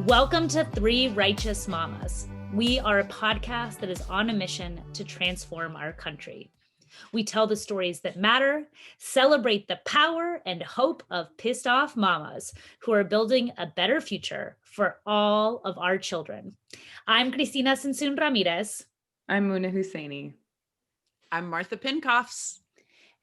Welcome to Three Righteous Mamas. We are a podcast that is on a mission to transform our country. We tell the stories that matter, celebrate the power and hope of pissed off mamas who are building a better future for all of our children. I'm Cristina Sensun Ramirez. I'm Muna Husseini. I'm Martha Pincoffs.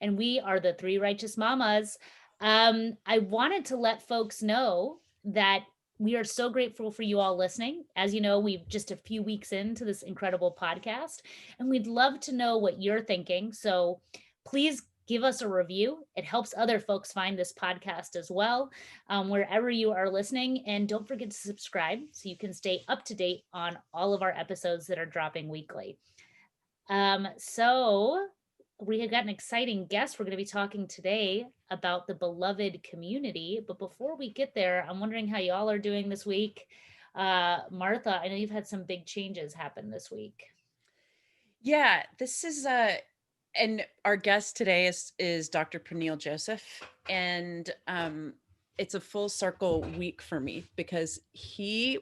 And we are the Three Righteous Mamas. I wanted to let folks know that we are so grateful for you all listening. As you know, we've just a few weeks into this incredible podcast, and we'd love to know what you're thinking. So please give us a review. It helps other folks find this podcast as well, wherever you are listening. And don't forget to subscribe so you can stay up to date on all of our episodes that are dropping weekly. So we have got an exciting guest. We're going to be talking today about the beloved community. But before we get there, I'm wondering how y'all are doing this week. Martha, I know you've had some big changes happen this week. Yeah, this is and our guest today is Dr. Peniel Joseph, and it's a full circle week for me because he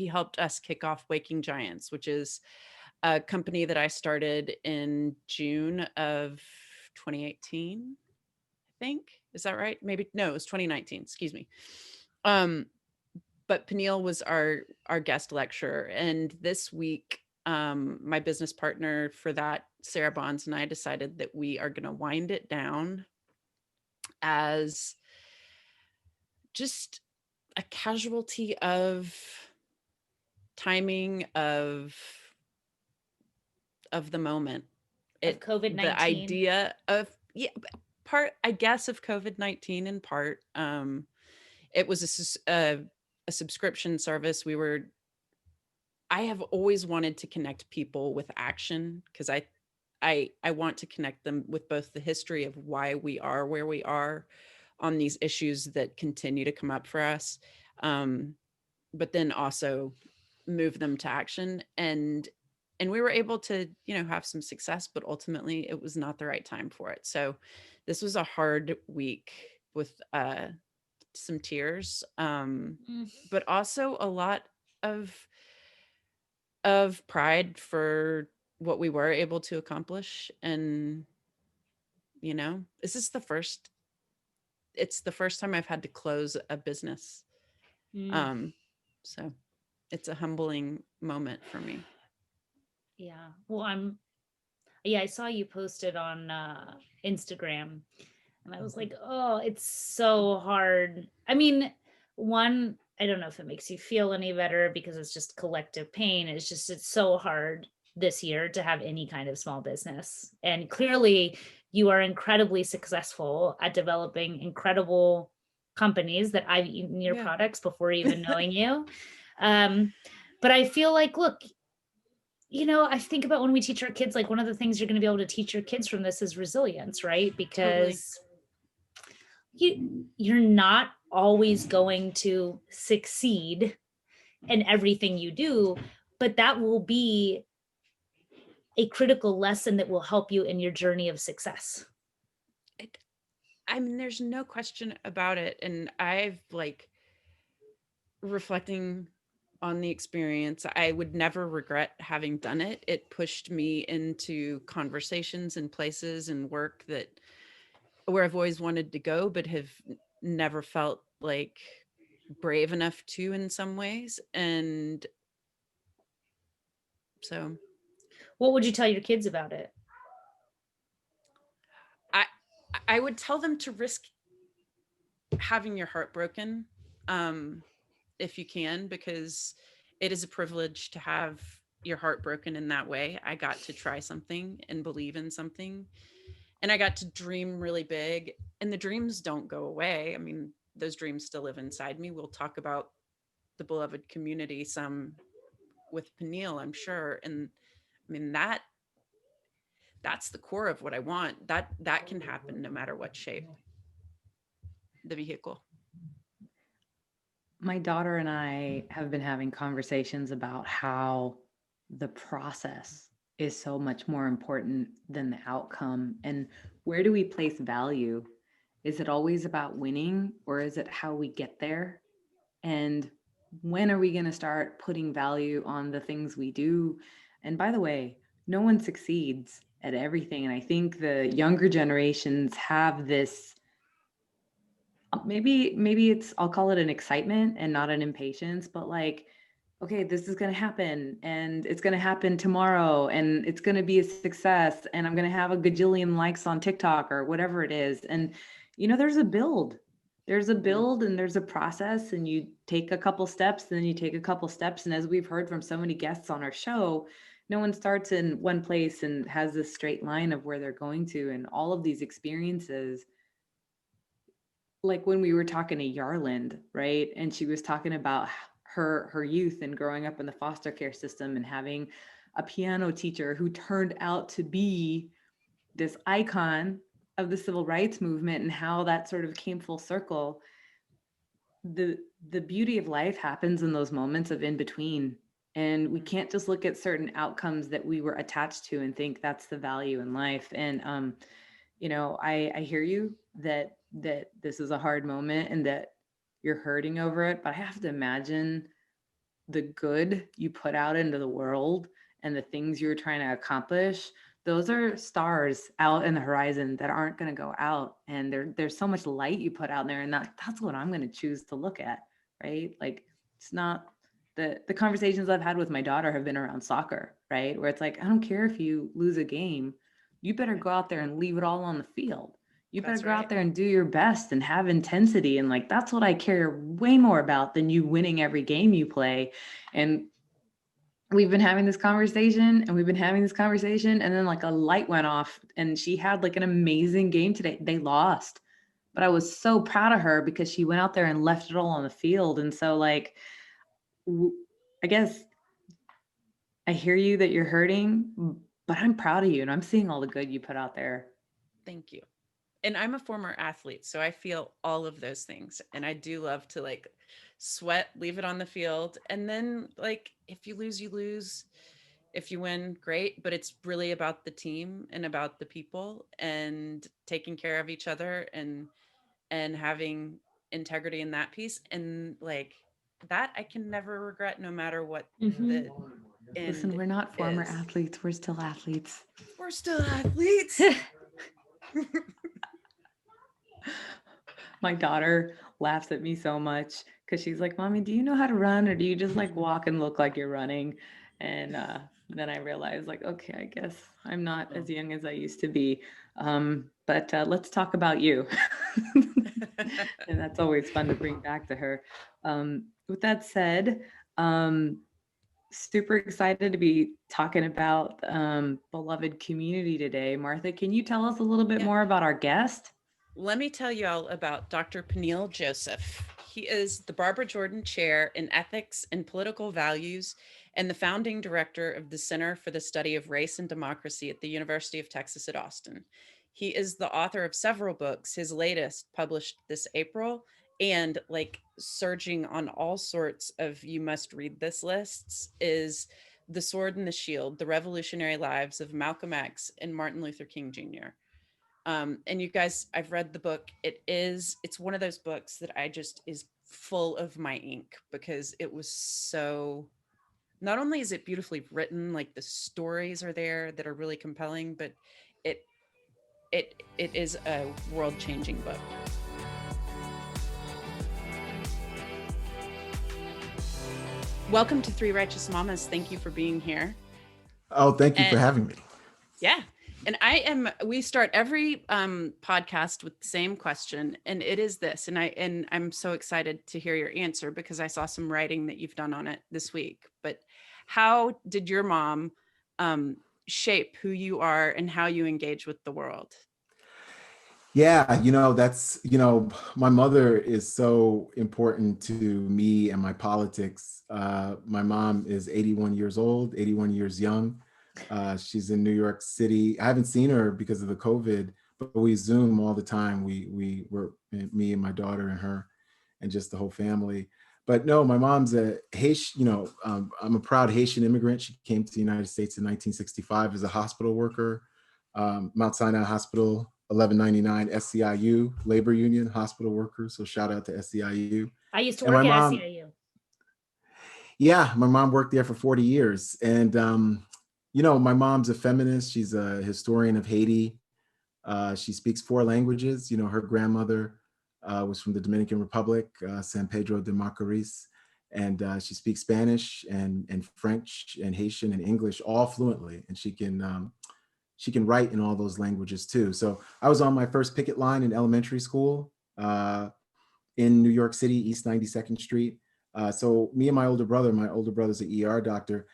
helped us kick off Waking Giants, which is a company that I started in June of 2018, I think. Is that right? Maybe, no, it was 2019, excuse me. But Peniel was our guest lecturer. And this week, my business partner for that, Sarah Bonds, and I decided that we are going to wind it down as just a casualty of timing of the moment. Of COVID-19. The idea of, part, I guess, of COVID-19 in part. It was a subscription service. I have always wanted to connect people with action because I want to connect them with both the history of why we are where we are on these issues that continue to come up for us, but then also move them to action. And we were able to, have some success, but ultimately it was not the right time for it. So this was a hard week with some tears, but also a lot of pride for what we were able to accomplish. And, it's the first time I've had to close a business. So it's a humbling moment for me. Yeah. Well, I saw you posted on Instagram, and I was like, oh, it's so hard. I mean, one, I don't know if it makes you feel any better because it's just collective pain. It's so hard this year to have any kind of small business. And clearly you are incredibly successful at developing incredible companies that I've eaten your products before even knowing you. But I feel like, look, I think about when we teach our kids, like one of the things you're going to be able to teach your kids from this is resilience, right? Because you're not always going to succeed in everything you do, but that will be a critical lesson that will help you in your journey of success. I mean, there's no question about it. And I've reflecting on the experience, I would never regret having done it. It pushed me into conversations and places and work where I've always wanted to go, but have never felt like brave enough to in some ways. And so, what would you tell your kids about it? I would tell them to risk having your heart broken, if you can, because it is a privilege to have your heart broken in that way. I got to try something and believe in something, and I got to dream really big, and the dreams don't go away. I mean, those dreams still live inside me. We'll talk about the beloved community some with Peniel, I'm sure. And I mean, that's the core of what I want. That can happen no matter what shape the vehicle. My daughter and I have been having conversations about how the process is so much more important than the outcome, and where do we place value Is it always about winning, or is it how we get there? And when are we going to start putting value on the things we do? And by the way, no one succeeds at everything. And I think the younger generations have this, maybe it's, I'll call it an excitement and not an impatience, but like, okay, this is going to happen and it's going to happen tomorrow and it's going to be a success and I'm going to have a gajillion likes on TikTok or whatever it is. And, there's a build. There's a build and there's a process, and you take a couple steps, and then you take a couple steps. And as we've heard from so many guests on our show, no one starts in one place and has this straight line of where they're going to. And all of these experiences, like when we were talking to Yarland, right? And she was talking about her youth and growing up in the foster care system and having a piano teacher who turned out to be this icon of the civil rights movement, and how that sort of came full circle. The beauty of life happens in those moments of in between, and we can't just look at certain outcomes that we were attached to and think that's the value in life. And I hear you that this is a hard moment and that you're hurting over it, but I have to imagine the good you put out into the world and the things you're trying to accomplish. Those are stars out in the horizon that aren't going to go out, and there's so much light you put out there, and that's what I'm going to choose to look at, right? Like, it's not the conversations I've had with my daughter have been around soccer, right? Where it's like, I don't care if you lose a game, you better go out there and leave it all on the field. You better That's go out right. there and do your best and have intensity. And like, that's what I care way more about than you winning every game you play. And we've been having this conversation and we've been having this conversation. And then like a light went off and she had like an amazing game today. They lost, but I was so proud of her because she went out there and left it all on the field. And so like, I guess I hear you that you're hurting, but I'm proud of you and I'm seeing all the good you put out there. Thank you. And I'm a former athlete, so I feel all of those things. And I do love to like sweat, leave it on the field. And then like if you lose, you lose. If you win, great. But it's really about the team and about the people and taking care of each other and having integrity in that piece. And like that I can never regret no matter what Mhm. the Listen, end we're not former is. athletes. We're still athletes. We're still athletes. My daughter laughs at me so much because she's like, Mommy, do you know how to run, or do you just like walk and look like you're running? And then I realized, like, okay, I guess I'm not as young as I used to be. But let's talk about you. And that's always fun to bring back to her. With that said, super excited to be talking about beloved community today. Martha, can you tell us a little bit Yeah. more about our guest? Let me tell you all about Dr. Peniel Joseph. He is the Barbara Jordan Chair in Ethics and Political Values and the founding director of the Center for the Study of Race and Democracy at the University of Texas at Austin. He is the author of several books, his latest published this April, and like surging on all sorts of you must read this lists is The Sword and the Shield, The Revolutionary Lives of Malcolm X and Martin Luther King Jr. And you guys, I've read the book. It's one of those books that I just is full of my ink because it was so, not only is it beautifully written, like the stories are there that are really compelling, but it it is a world-changing book. Welcome to Three Righteous Mamas. Thank you for being here. Oh, thank you for And having me. yeah. And we start every podcast with the same question, and it is this. And I'm so excited to hear your answer because I saw some writing that you've done on it this week. But how did your mom shape who you are and how you engage with the world? Yeah, my mother is so important to me and my politics. My mom is 81 years old, 81 years young. She's in New York City. I haven't seen her because of the COVID, but we Zoom all the time. We were me and my daughter and her, and just the whole family. But no, my mom's a Haitian. I'm a proud Haitian immigrant. She came to the United States in 1965 as a hospital worker, Mount Sinai Hospital 1199 SCIU, labor union, hospital workers. So shout out to SCIU. I used to And my work at mom, SCIU. yeah, my mom worked there for 40 years. And, my mom's a feminist. She's a historian of Haiti. She speaks 4 languages. Her grandmother was from the Dominican Republic, San Pedro de Macorís. And she speaks Spanish and French and Haitian and English all fluently. And she can write in all those languages too. So I was on my first picket line in elementary school in New York City, East 92nd Street. So me and my older brother's an ER doctor,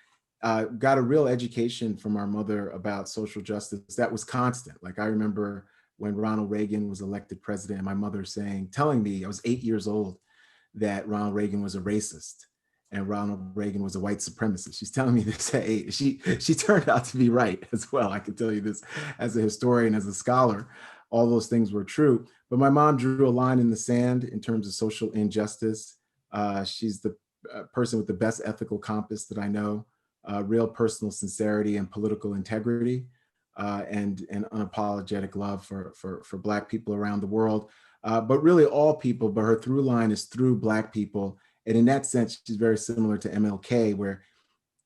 got a real education from our mother about social justice that was constant. Like I remember when Ronald Reagan was elected president, and my mother telling me, I was 8 years old, that Ronald Reagan was a racist and Ronald Reagan was a white supremacist. She's telling me this at 8. She turned out to be right as well. I can tell you this as a historian, as a scholar, all those things were true. But my mom drew a line in the sand in terms of social injustice. She's the person with the best ethical compass that I know, real personal sincerity and political integrity, and unapologetic love for Black people around the world. But really all people, but her through line is through Black people. And in that sense, she's very similar to MLK, where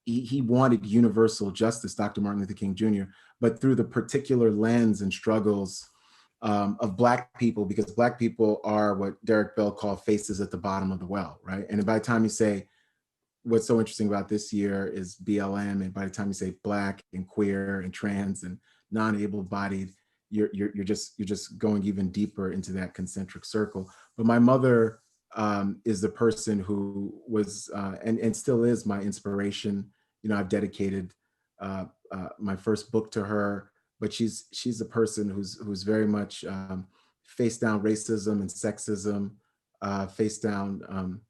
he wanted universal justice, Dr. Martin Luther King Jr., but through the particular lens and struggles of Black people, because Black people are what Derek Bell called faces at the bottom of the well, right? And by the time you say, what's so interesting about this year is BLM, and by the time you say Black and queer and trans and non-able-bodied, you're just going even deeper into that concentric circle. But my mother is the person who was and still is my inspiration. I've dedicated my first book to her, but she's the person who's very much faced down racism and sexism, faced down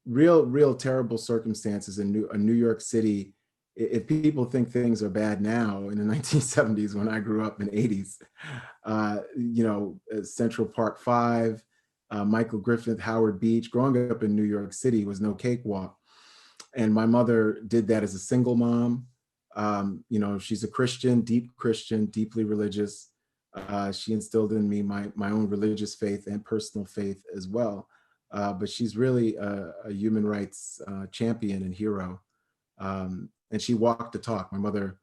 real terrible circumstances in New York City. If people think things are bad now, in the 1970s, when I grew up in 80s, Central Park 5, Michael Griffith, Howard Beach, growing up in New York City was no cakewalk. And my mother did that as a single mom. She's a Christian, deeply religious. She instilled in me my own religious faith and personal faith as well. But she's really a human rights champion and hero. And she walked the talk. My mother,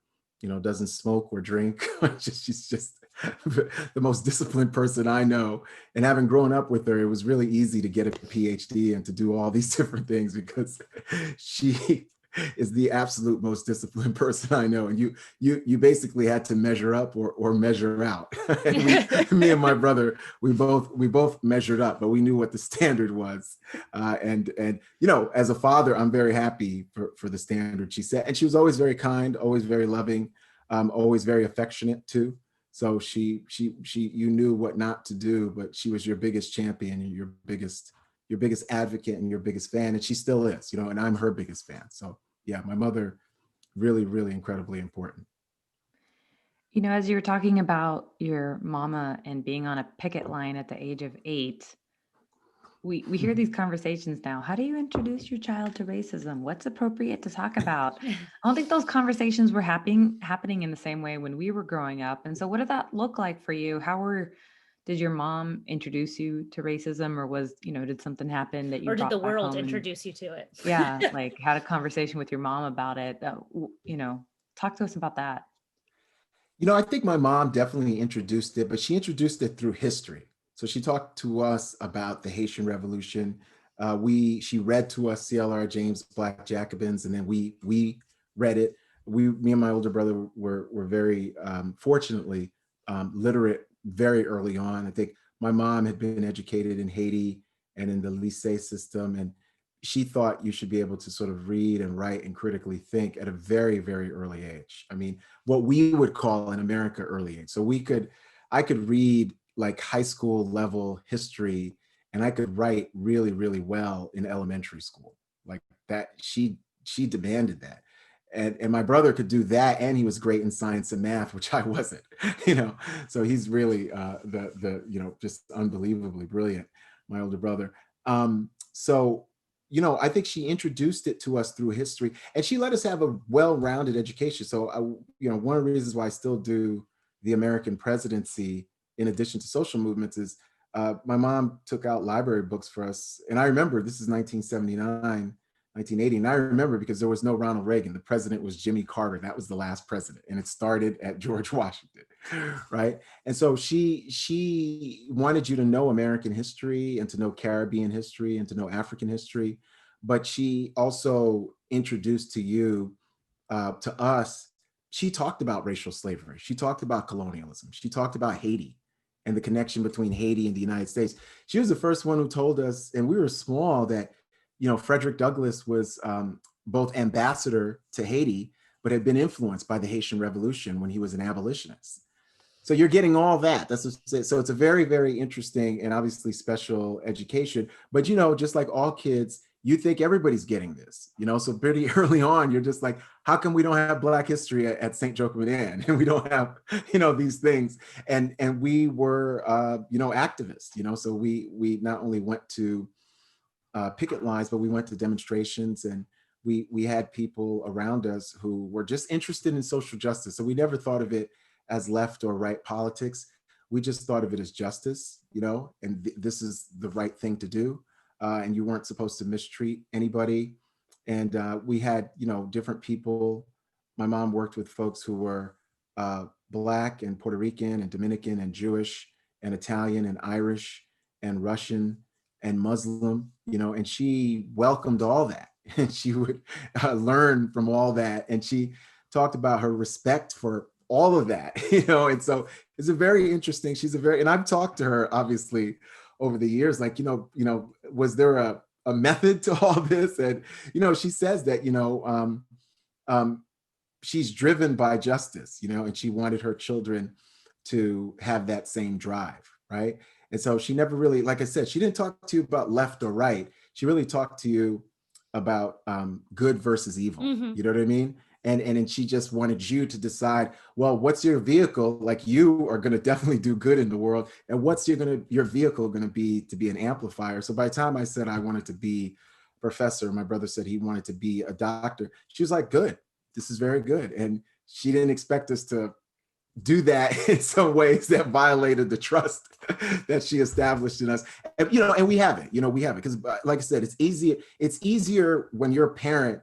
doesn't smoke or drink. She's just the most disciplined person I know. And having grown up with her, it was really easy to get a PhD and to do all these different things, because she is the absolute most disciplined person I know. And you basically had to measure up or measure out. And me and my brother, we both measured up, but we knew what the standard was. And as a father, I'm very happy for the standard she set. And she was always very kind, always very loving, always very affectionate too. So she you knew what not to do, but she was your biggest champion and your biggest advocate and your biggest fan, and she still is, and I'm her biggest fan. So yeah, my mother, really, really incredibly important. As you were talking about your mama and being on a picket line at the age of 8, we hear these conversations now. How do you introduce your child to racism? What's appropriate to talk about? I don't think those conversations were happening in the same way when we were growing up. And so what did that look like for you? Did your mom introduce you to racism, or did something happen that you or did brought the back world home introduce you to it? Yeah, like had a conversation with your mom about it? Talk to us about that. I think my mom definitely introduced it, but she introduced it through history. So she talked to us about the Haitian Revolution. She read to us C.L.R. James' Black Jacobins, and then we read it. Me and my older brother were very fortunately literate very early on. I think my mom had been educated in Haiti and in the lycée system, and she thought you should be able to sort of read and write and critically think at a very, very early age. I mean, what we would call in America early age. So I could read like high school level history, and I could write really, really well in elementary school. Like that, she demanded that. And my brother could do that, and he was great in science and math, which I wasn't, So he's really just unbelievably brilliant, my older brother. So I think she introduced it to us through history, and she let us have a well-rounded education. So one of the reasons why I still do the American presidency in addition to social movements is my mom took out library books for us. And I remember this is 1979, 1980. And I remember because there was no Ronald Reagan. The president was Jimmy Carter. That was the last president. And it started at George Washington, right? And so she wanted you to know American history and to know Caribbean history and to know African history. But she also introduced to you, to us, she talked about racial slavery. She talked about colonialism. She talked about Haiti and the connection between Haiti and the United States. She was the first one who told us, and we were small, that, Frederick Douglass was both ambassador to Haiti, but had been influenced by the Haitian Revolution when he was an abolitionist. So you're getting all that. So it's a very, very interesting and obviously special education. But, just like all kids, you think everybody's getting this, so pretty early on, you're just like, how come we don't have Black history at St. Joachim Ann? And we don't have, these things. And we were, activists, so we not only went to picket lines, but we went to demonstrations, and we had people around us who were just interested in social justice. So we never thought of it as left or right politics. We just thought of it as justice, and this is the right thing to do. And you weren't supposed to mistreat anybody. And we had, different people. My mom worked with folks who were Black and Puerto Rican and Dominican and Jewish and Italian and Irish and Russian and Muslim, and she welcomed all that. And she would learn from all that. And she talked about her respect for all of that, and so it's a very interesting, and I've talked to her obviously over the years, like, was there a method to all this? And, she says that, she's driven by justice, and she wanted her children to have that same drive, right? And so she never really, like I said, she didn't talk to you about left or right. She really talked to you about good versus evil. Mm-hmm. You know what I mean? And she just wanted you to decide, well, what's your vehicle? Like, you are going to definitely do good in the world. And what's your vehicle going to be an amplifier? So by the time I said I wanted to be a professor, my brother said he wanted to be a doctor. She was like, good, this is very good. And she didn't expect us to do that in some ways that violated the trust that she established in us. And, and we have it, because like I said, it's easier when your parent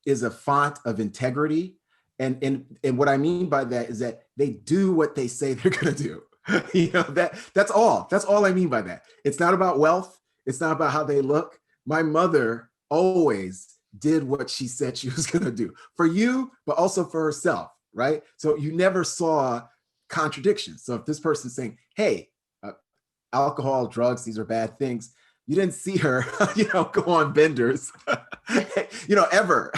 is a font of integrity. And what I mean by that is that they do what they say they're going to do. That's all I mean by that. It's not about wealth. It's not about how they look. My mother always did what she said she was going to do for you, but also for herself. Right. So you never saw contradictions. So if this person's saying, hey, alcohol, drugs, these are bad things, you didn't see her, go on benders, ever,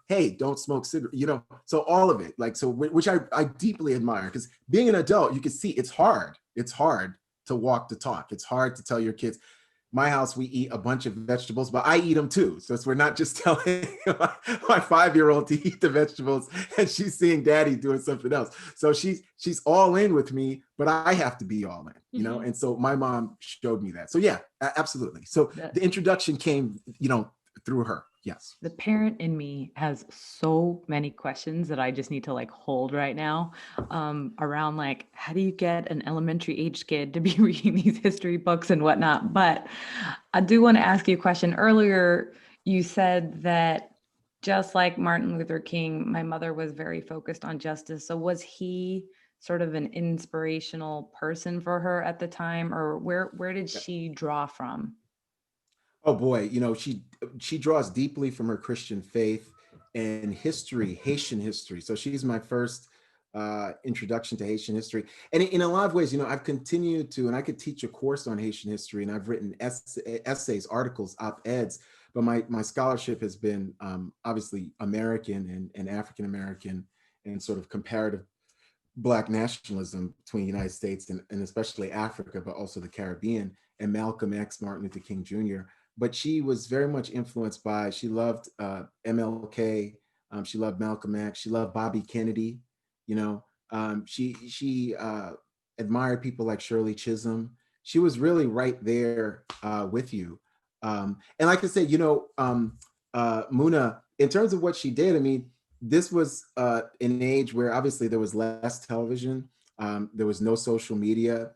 hey, don't smoke cigarettes, so all of it, like, so, which I deeply admire, because being an adult, you can see it's hard to walk the talk. It's hard to tell your kids. My house, we eat a bunch of vegetables, but I eat them too. So we're not just telling my 5-year-old to eat the vegetables and she's seeing daddy doing something else. So she's all in with me, but I have to be all in, Mm-hmm. And so my mom showed me that. So yeah, absolutely. So the introduction came, through her. Yes. The parent in me has so many questions that I just need to hold right now, around how do you get an elementary age kid to be reading these history books and whatnot? But I do want to ask you a question. Earlier, you said that just like Martin Luther King, my mother was very focused on justice. So was he sort of an inspirational person for her at the time, or where did she draw from? Oh boy, she draws deeply from her Christian faith and history, Haitian history. So she's my first introduction to Haitian history. And in a lot of ways, I've continued to, and I could teach a course on Haitian history, and I've written essays, articles, op-eds, but my scholarship has been obviously American and African American, and sort of comparative Black nationalism between the United States and especially Africa, but also the Caribbean, and Malcolm X, Martin Luther King Jr. But she was very much influenced by, she loved MLK, she loved Malcolm X, she loved Bobby Kennedy, she admired people like Shirley Chisholm. She was really right there with you. And like I said, Muna, in terms of what she did, I mean, this was an age where obviously there was less television. There was no social media.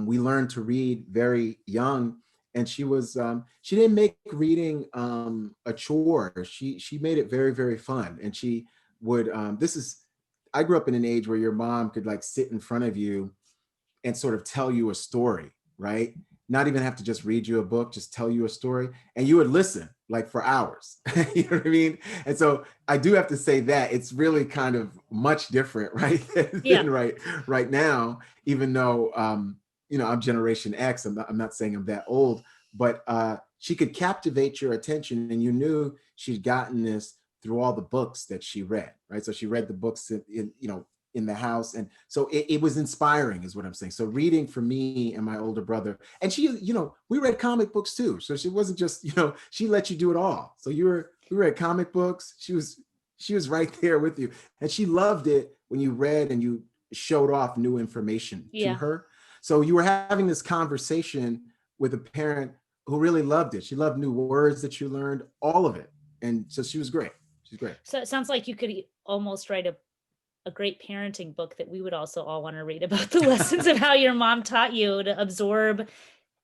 We learned to read very young, and she didn't make reading a chore. She made it very, very fun. And she would I grew up in an age where your mom could like sit in front of you and sort of tell you a story, right? Not even have to just read you a book, just tell you a story, and you would listen like for hours. You know what I mean? And so I do have to say that it's really kind of much different, right? Yeah. Than right now, even though I'm Generation X. I'm not saying I'm that old, but she could captivate your attention, and you knew she'd gotten this through all the books that she read, right? So she read the books in the house. And so it was inspiring is what I'm saying. So reading for me and my older brother, and she, we read comic books too. So she wasn't just, she let you do it all. So we read comic books. She was right there with you. And she loved it when you read and you showed off new information to Yeah. her. So you were having this conversation with a parent who really loved it. She loved new words that you learned, all of it. And so she was great. She's great. So it sounds like you could almost write a great parenting book that we would also all want to read about the lessons of how your mom taught you to absorb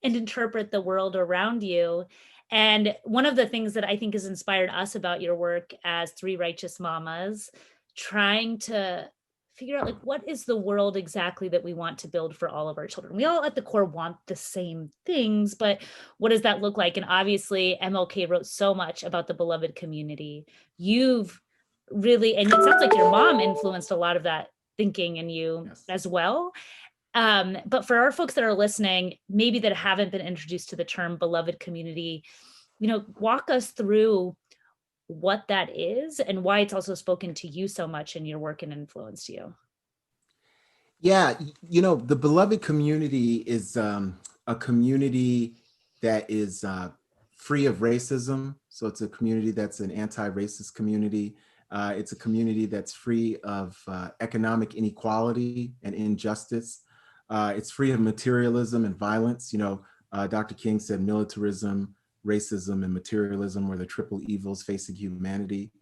and interpret the world around you. And one of the things that I think has inspired us about your work as three righteous mamas, trying to figure out like what is the world exactly that we want to build for all of our children. We all at the core want the same things, but what does that look like? And obviously MLK wrote so much about the beloved community. You've really, and it sounds like your mom influenced a lot of that thinking in you. Yes. As well. But for our folks that are listening, maybe that haven't been introduced to the term beloved community, walk us through what that is and why it's also spoken to you so much in your work and influenced you. Yeah, the beloved community is a community that is free of racism. So it's a community that's an anti-racist community. It's a community that's free of economic inequality and injustice. It's free of materialism and violence. Dr. King said militarism, racism, and materialism were the triple evils facing humanity.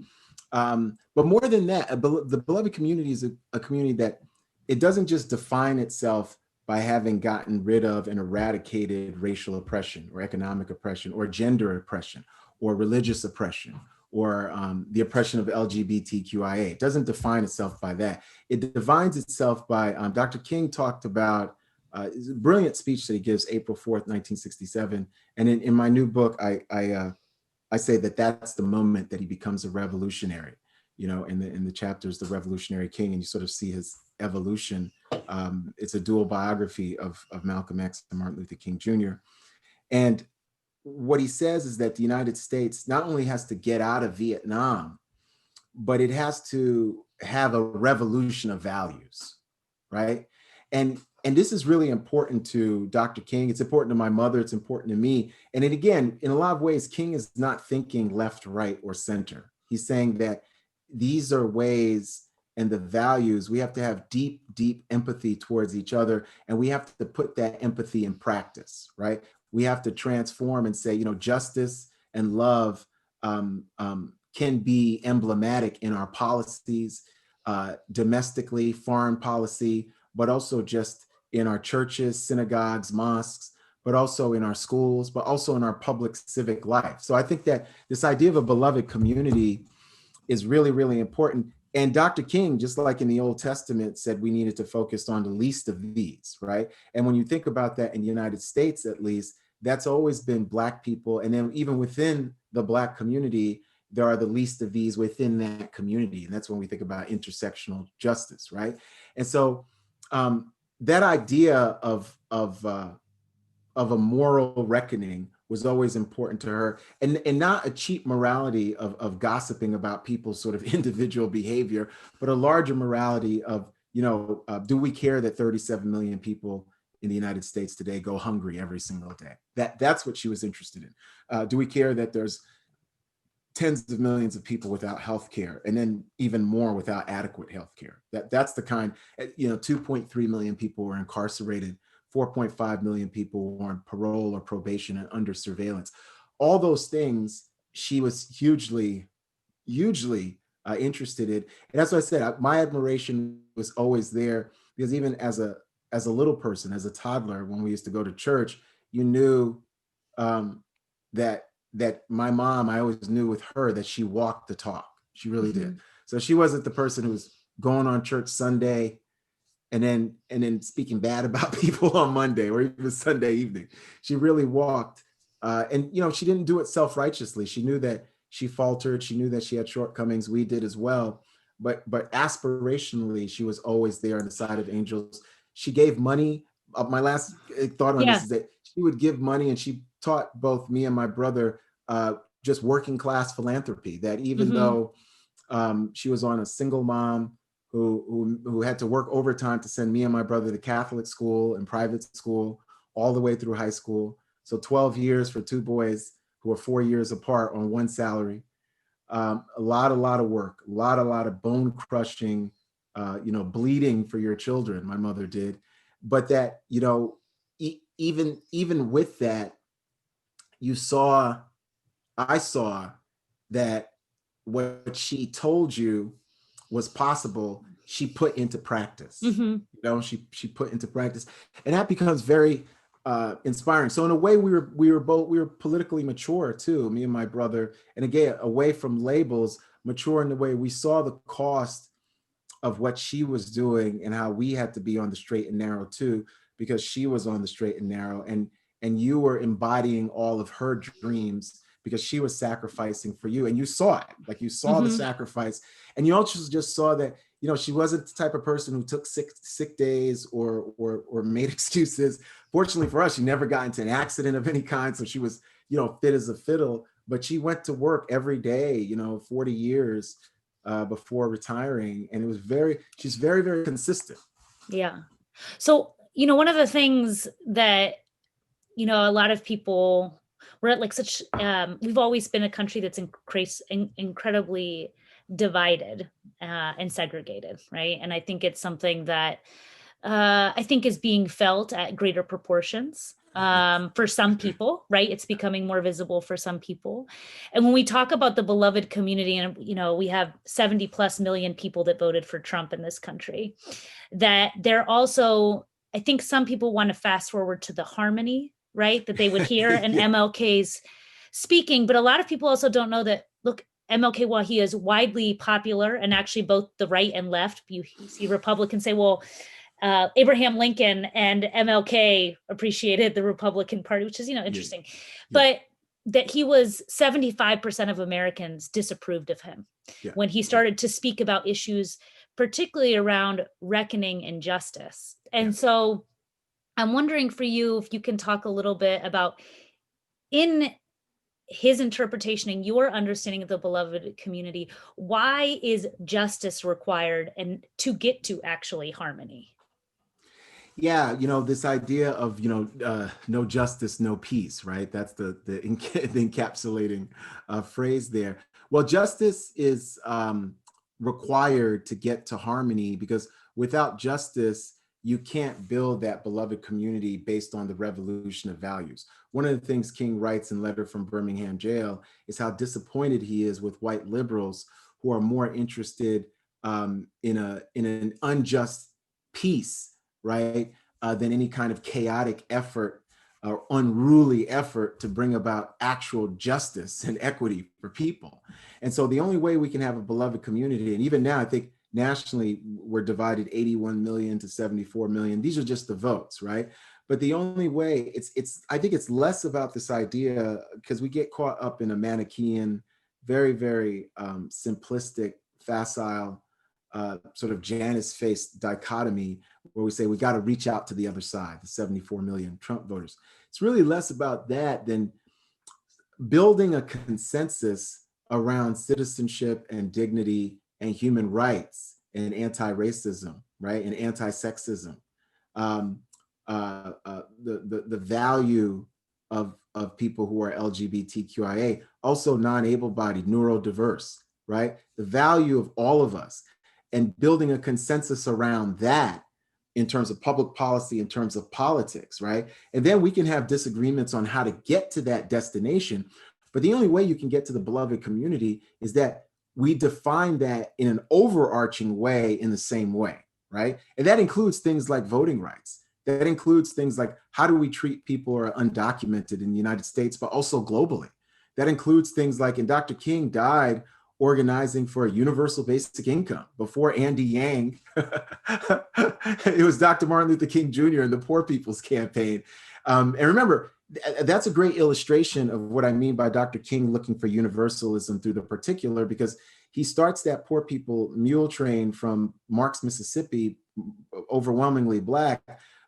But more than that, the beloved community is a community that it doesn't just define itself by having gotten rid of and eradicated racial oppression or economic oppression or gender oppression or religious oppression or the oppression of LGBTQIA. It doesn't define itself by that. It defines itself by, Dr. King talked about a brilliant speech that he gives April 4th, 1967. And in my new book, I say that that's the moment that he becomes a revolutionary. In the chapters, The Revolutionary King, and you sort of see his evolution. It's a dual biography of Malcolm X and Martin Luther King Jr. And what he says is that the United States not only has to get out of Vietnam, but it has to have a revolution of values, right? And this is really important to Dr. King. It's important to my mother. It's important to me. And then again, in a lot of ways, King is not thinking left, right, or center. He's saying that these are ways and the values, we have to have deep, deep empathy towards each other. And we have to put that empathy in practice, right? We have to transform and say, justice and love can be emblematic in our policies, domestically, foreign policy, but also just in our churches, synagogues, mosques, but also in our schools, but also in our public civic life. So I think that this idea of a beloved community is really, really important. And Dr. King, just like in the Old Testament, said we needed to focus on the least of these, right? And when you think about that in the United States, at least, that's always been Black people. And then even within the Black community, there are the least of these within that community. And that's when we think about intersectional justice, right? And so that idea of a moral reckoning was always important to her, and not a cheap morality of gossiping about people's sort of individual behavior, but a larger morality of, do we care that 37 million people in the United States today go hungry every single day? That's what she was interested in. Do we care that there's tens of millions of people without health care, and then even more without adequate health care? That's the kind, 2.3 million people were incarcerated, 4.5 million people were on parole or probation and under surveillance. All those things she was hugely interested in. And that's what I said, my admiration was always there, because even as a little person, as a toddler, when we used to go to church, you knew um, that my mom, I always knew with her that she walked the talk. She really did. So she wasn't the person who was going on church Sunday and then speaking bad about people on Monday or even Sunday evening. She really walked, and she didn't do it self-righteously. She knew that she faltered. She knew that she had shortcomings. We did as well, but aspirationally, she was always there on the side of angels. She gave money. My last thought on this Yeah. is that she would give money, and she taught both me and my brother just working class philanthropy. That even though she was on a single mom who had to work overtime to send me and my brother to Catholic school and private school all the way through high school. So 12 years for two boys who are 4 years apart on one salary. A lot of work, a lot of bone crushing, bleeding for your children. My mother did, but that, even with that, I saw that what she told you was possible, she put into practice. She put into practice, and that becomes very inspiring. So in a way, we were politically mature too, me and my brother, and again, away from labels, mature in the way we saw the cost of what she was doing and how we had to be on the straight and narrow too, because she was on the straight and narrow, and you were embodying all of her dreams because she was sacrificing for you, and you saw it. Like, you saw the sacrifice, and you also just saw that she wasn't the type of person who took sick days or made excuses. Fortunately for us, she never got into an accident of any kind, so she was fit as a fiddle. But she went to work every day, 40 years before retiring, and she's very, very consistent. Yeah. So one of the things that a lot of people, we're at like such, we've always been a country that's incredibly divided and segregated, right? And I think it's something that I think is being felt at greater proportions for some people, right? It's becoming more visible for some people. And when we talk about the beloved community, and we have 70 plus million people that voted for Trump in this country, that they're also, I think some people want to fast forward to the harmony, right? That they would hear in MLK's speaking, but a lot of people also don't know that, look, MLK, while he is widely popular, and actually both the right and left, you see Republicans say, well, Abraham Lincoln and MLK appreciated the Republican Party, which is, interesting, but that he was 75% of Americans disapproved of him when he started to speak about issues, particularly around reckoning and justice. And so I'm wondering for you, if you can talk a little bit about, in his interpretation and your understanding of the beloved community, why is justice required and to get to actually harmony? Yeah, this idea of no justice, no peace, right? That's the encapsulating phrase there. Well, justice is required to get to harmony, because without justice, you can't build that beloved community based on the revolution of values. One of the things King writes in Letter from Birmingham Jail is how disappointed he is with white liberals who are more interested in an unjust peace, right, than any kind of chaotic effort or unruly effort to bring about actual justice and equity for people. And so the only way we can have a beloved community, and even now, I think nationally, we're divided 81 million to 74 million. These are just the votes, right? But the only way, I think it's less about this idea, because we get caught up in a Manichaean, very, very simplistic, facile, sort of Janus-faced dichotomy, where we say we got to reach out to the other side, the 74 million Trump voters. It's really less about that than building a consensus around citizenship and dignity and human rights and anti-racism, right, and anti-sexism. The value of people who are LGBTQIA, also non-able-bodied, neurodiverse, right? The value of all of us, and building a consensus around that in terms of public policy, in terms of politics, right? And then we can have disagreements on how to get to that destination. But the only way you can get to the beloved community is that we define that in an overarching way, in the same way, right? And that includes things like voting rights. That includes things like how do we treat people who are undocumented in the United States, but also globally. That includes things like, and Dr. King died organizing for a universal basic income before Andy Yang. It was Dr. Martin Luther King Jr. and the Poor People's Campaign. And remember, that's a great illustration of what I mean by Dr. King looking for universalism through the particular, because he starts that poor people mule train from Marks, Mississippi, overwhelmingly Black,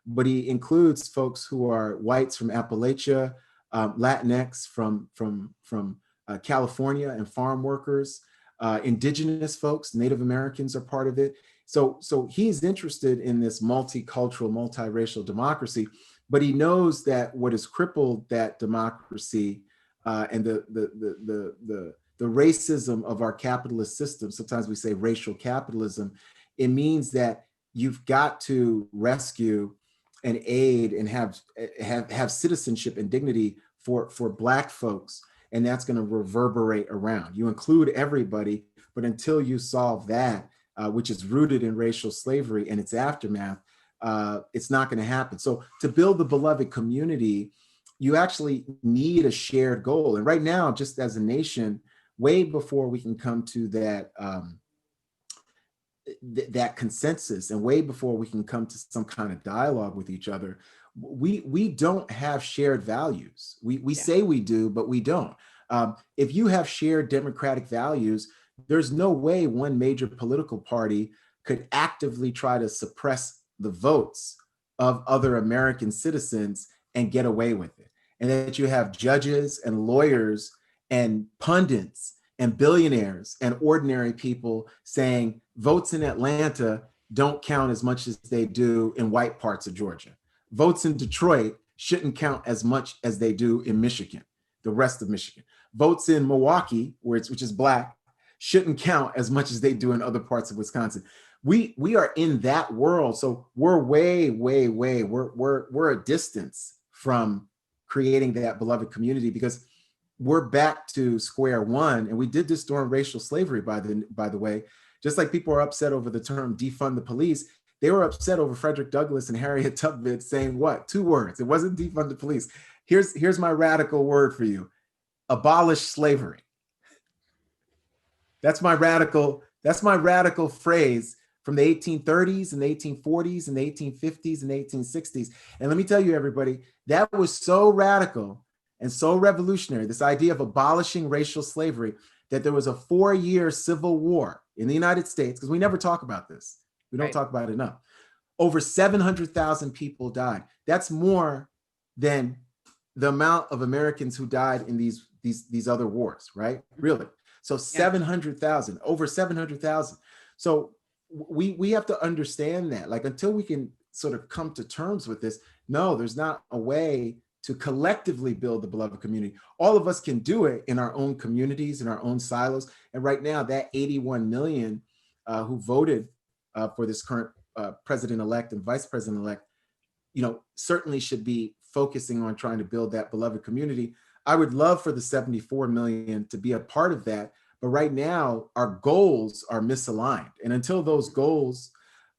but he includes folks who are whites from Appalachia, Latinx from California, and farm workers, indigenous folks, Native Americans are part of it. So he's interested in this multicultural, multiracial democracy, but he knows that what has crippled that democracy and the racism of our capitalist system, sometimes we say racial capitalism, it means that you've got to rescue and aid and have citizenship and dignity for Black folks. And that's going to reverberate around. You include everybody, but until you solve that, which is rooted in racial slavery and its aftermath, it's not going to happen. So to build the beloved community, you actually need a shared goal. And right now, just as a nation, way before we can come to that that consensus, and way before we can come to some kind of dialogue with each other, we don't have shared values. We say we do, but we don't. If you have shared democratic values, there's no way one major political party could actively try to suppress the votes of other American citizens and get away with it. And that you have judges and lawyers and pundits and billionaires and ordinary people saying votes in Atlanta don't count as much as they do in white parts of Georgia. Votes in Detroit shouldn't count as much as they do in Michigan, the rest of Michigan. Votes in Milwaukee, which is Black, shouldn't count as much as they do in other parts of Wisconsin. We are in that world, so we're we're a distance from creating that beloved community, because we're back to square one. And we did this during racial slavery, by the way. Just like people are upset over the term defund the police, they were upset over Frederick Douglass and Harriet Tubman saying what? 2 words. It wasn't defund the police. Here's my radical word for you: abolish slavery. That's my radical phrase from the 1830s and the 1840s and the 1850s and the 1860s. And let me tell you, everybody, that was so radical and so revolutionary, this idea of abolishing racial slavery, that there was a 4-year civil war in the United States, because we never talk about this. We don't talk about it enough. Over 700,000 people died. That's more than the amount of Americans who died in these other wars, right? Really. So 700,000, over 700,000. So we have to understand that, like, until we can sort of come to terms with this, no, there's not a way to collectively build the beloved community. All of us can do it in our own communities, in our own silos. And right now, that 81 million who voted for this current president-elect and vice president-elect, certainly should be focusing on trying to build that beloved community. I would love for the 74 million to be a part of that. But right now, our goals are misaligned. And until those goals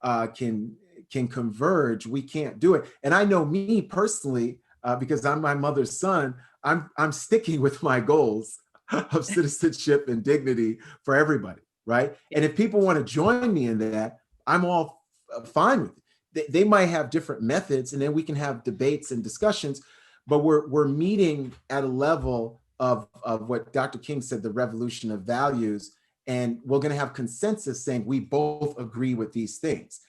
can converge, we can't do it. And I know me personally, because I'm my mother's son, I'm sticking with my goals of citizenship and dignity for everybody, right? And if people want to join me in that, I'm all fine with it. They might have different methods, and then we can have debates and discussions, but we're meeting at a level of what Dr. King said, the revolution of values, and we're going to have consensus saying we both agree with these things.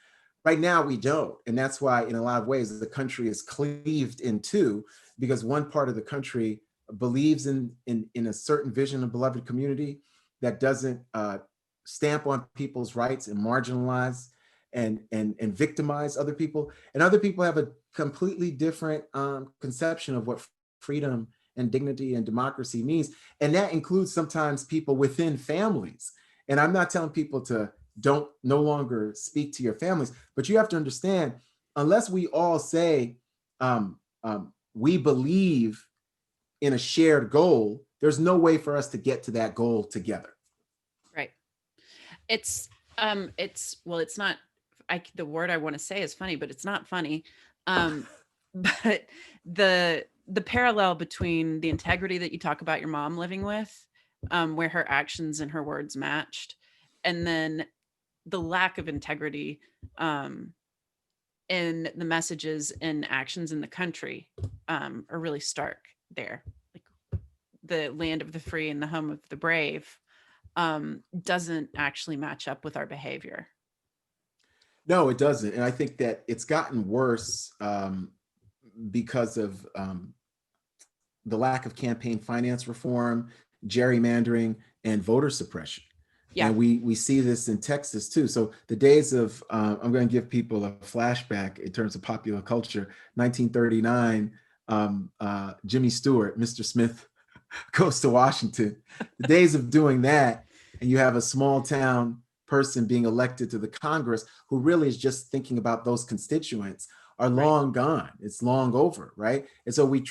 Right now, we don't. And that's why, in a lot of ways, the country is cleaved in two, because one part of the country believes in a certain vision of beloved community that doesn't stamp on people's rights and marginalize and victimize other people. And other people have a completely different conception of what freedom and dignity and democracy means. And that includes sometimes people within families. And I'm not telling people to no longer speak to your families, but you have to understand, unless we all say we believe in a shared goal, there's no way for us to get to that goal together. Right. It's not the word I want to say is funny, but it's not funny. Um, but the parallel between the integrity that you talk about your mom living with, where her actions and her words matched, and then the lack of integrity um, in the messages and actions in the country are really stark there. Like the land of the free and the home of the brave doesn't actually match up with our behavior. No, it doesn't. And I think that it's gotten worse because of the lack of campaign finance reform, gerrymandering, and voter suppression. Yeah. And we see this in Texas too. So the days of I'm going to give people a flashback in terms of popular culture. 1939, Jimmy Stewart, Mr. Smith goes to Washington. The days of doing that, and you have a small town person being elected to the Congress who really is just thinking about those constituents are long gone. It's long over, right? And so we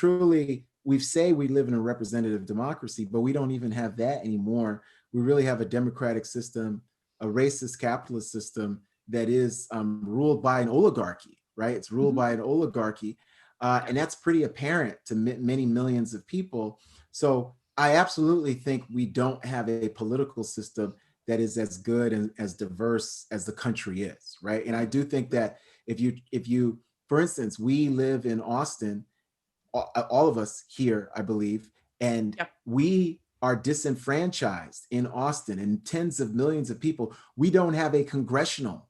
say we live in a representative democracy, but we don't even have that anymore. We really have a democratic system, a racist capitalist system that is ruled by an oligarchy, right? It's ruled by an oligarchy. And that's pretty apparent to many millions of people. So I absolutely think we don't have a political system that is as good and as diverse as the country is, right? And I do think that if you, for instance, we live in Austin, all of us here, I believe, and we are disenfranchised in Austin and tens of millions of people. We do not have a congressional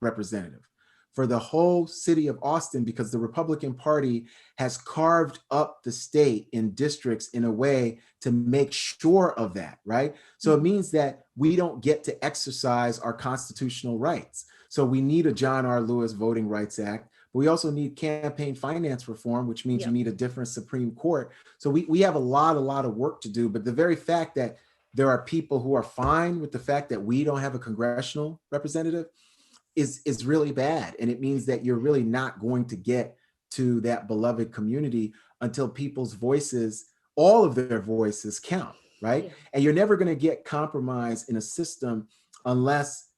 representative for the whole city of Austin because the Republican Party has carved up the state in districts in a way to make sure of that, right? So it means that we don't get to exercise our constitutional rights. So we need a John R. Lewis Voting Rights Act. But we also need campaign finance reform, which means you need a different Supreme Court. So we have a lot of work to do. But the very fact that there are people who are fine with the fact that we don't have a congressional representative is really bad. And it means that you're really not going to get to that beloved community until people's voices, all of their voices count, right? And you're never going to get compromise in a system unless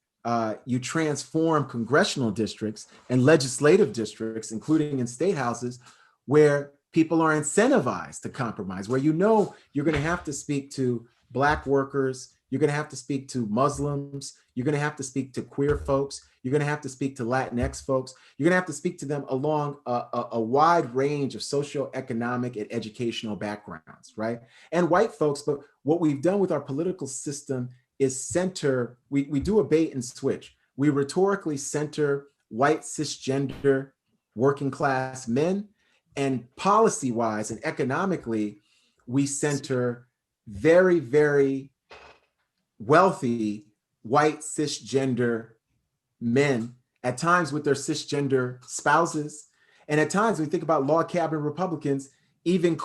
you transform congressional districts and legislative districts, including in state houses, where people are incentivized to compromise, where you know you're going to have to speak to Black workers, you're going to have to speak to Muslims, you're going to have to speak to queer folks, you're going to have to speak to Latinx folks, you're going to have to speak to them along a wide range of socioeconomic and educational backgrounds, right? And white folks. But what we've done with our political system is we do a bait and switch. We rhetorically center white cisgender working class men, and policy wise and economically, we center very, very wealthy white cisgender men, at times with their cisgender spouses. And at times, when we think about log cabin Republicans, even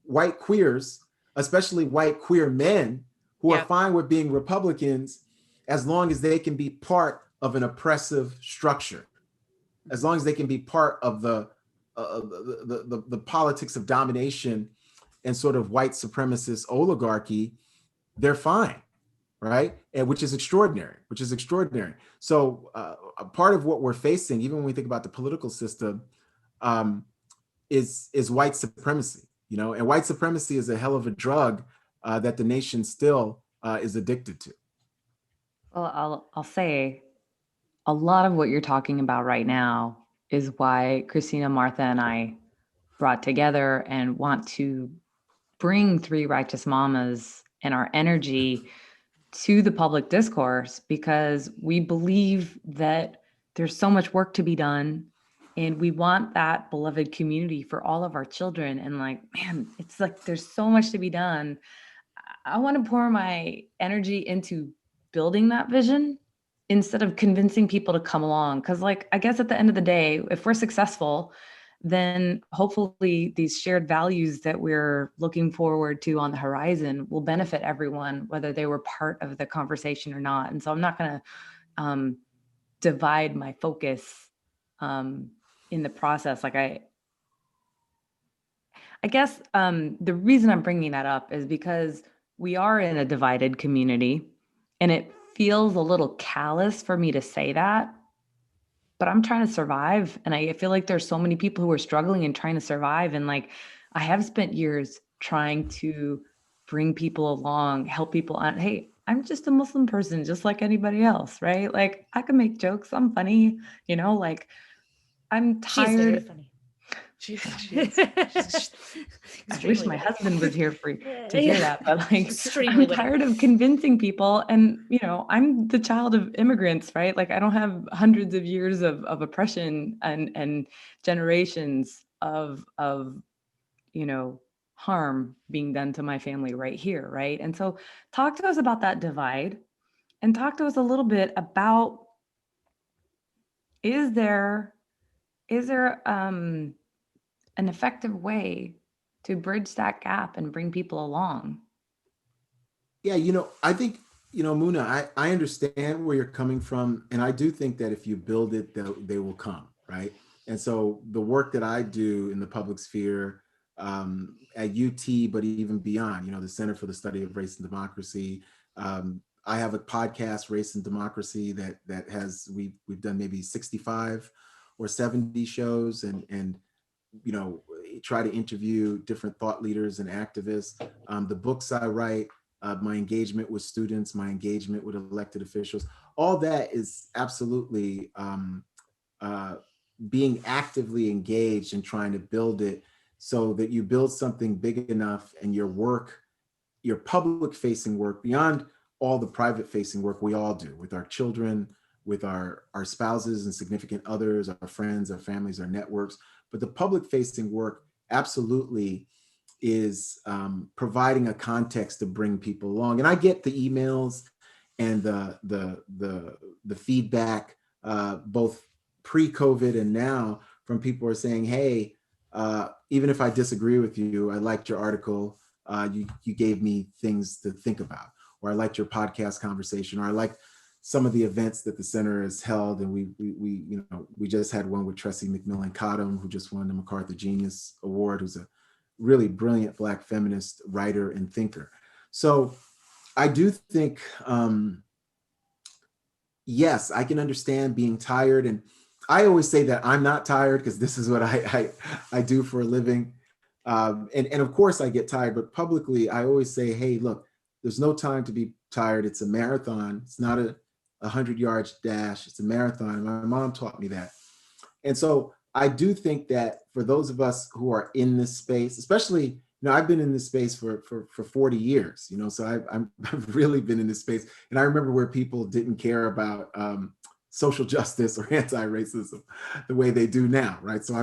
white queers, especially white queer men, who are fine with being Republicans as long as they can be part of an oppressive structure, as long as they can be part of the politics of domination and sort of white supremacist oligarchy, they're fine, right? And which is extraordinary. So a part of what we're facing, even when we think about the political system, is white supremacy, and white supremacy is a hell of a drug that the nation still is addicted to. Well, I'll say a lot of what you're talking about right now is why Christina, Martha, and I brought together and want to bring Three Righteous Mamas and our energy to the public discourse, because we believe that there's so much work to be done and we want that beloved community for all of our children. And man, it's like there's so much to be done. I want to pour my energy into building that vision instead of convincing people to come along. Because I guess at the end of the day, if we're successful, then hopefully these shared values that we're looking forward to on the horizon will benefit everyone, whether they were part of the conversation or not. And so I'm not going to divide my focus in the process. I guess the reason I'm bringing that up is because we are in a divided community, and it feels a little callous for me to say that, but I'm trying to survive. And I feel like there's so many people who are struggling and trying to survive. And like, I have spent years trying to bring people along, help people on. Hey, I'm just a Muslim person, just like anybody else, right? Like, I can make jokes. I'm funny, like I'm She's very tired. funny. She's I wish Extremely my funny. husband was here to hear Yeah. that, but like, Extremely I'm funny. tired of convincing people. And, I'm the child of immigrants, right? Like, I don't have hundreds of years of oppression and generations of, harm being done to my family right here, right? And so talk to us about that divide and talk to us a little bit about, is there an effective way to bridge that gap and bring people along? Yeah, I think, Muna, I understand where you're coming from. And I do think that if you build it, they will come, right? And so the work that I do in the public sphere, at UT, but even beyond, the Center for the Study of Race and Democracy, I have a podcast, Race and Democracy, that has, we've done maybe 65 or 70 shows, and try to interview different thought leaders and activists. The books I write, my engagement with students, my engagement with elected officials, all that is absolutely uh, being actively engaged and trying to build it so that you build something big enough, and your work, your public facing work, beyond all the private facing work we all do with our children, with our spouses and significant others, our friends, our families, our networks. But the public facing work absolutely is providing a context to bring people along. And I get the emails and the feedback, both pre-COVID and now, from people who are saying, hey, even if I disagree with you, I liked your article. You gave me things to think about, or I liked your podcast conversation, or I liked some of the events that the center has held. And we just had one with Tressie McMillan Cottom, who just won the MacArthur Genius Award, who's a really brilliant Black feminist writer and thinker. So I do think, yes, I can understand being tired. And I always say that I'm not tired, because this is what I do for a living. And of course I get tired, but publicly I always say, hey, look, there's no time to be tired. It's a marathon. It's not a 100-yard dash. It's a marathon. My mom taught me that. And so I do think that for those of us who are in this space, especially, I've been in this space for 40 years, so I've really been in this space. And I remember where people didn't care about social justice or anti-racism the way they do now, right? So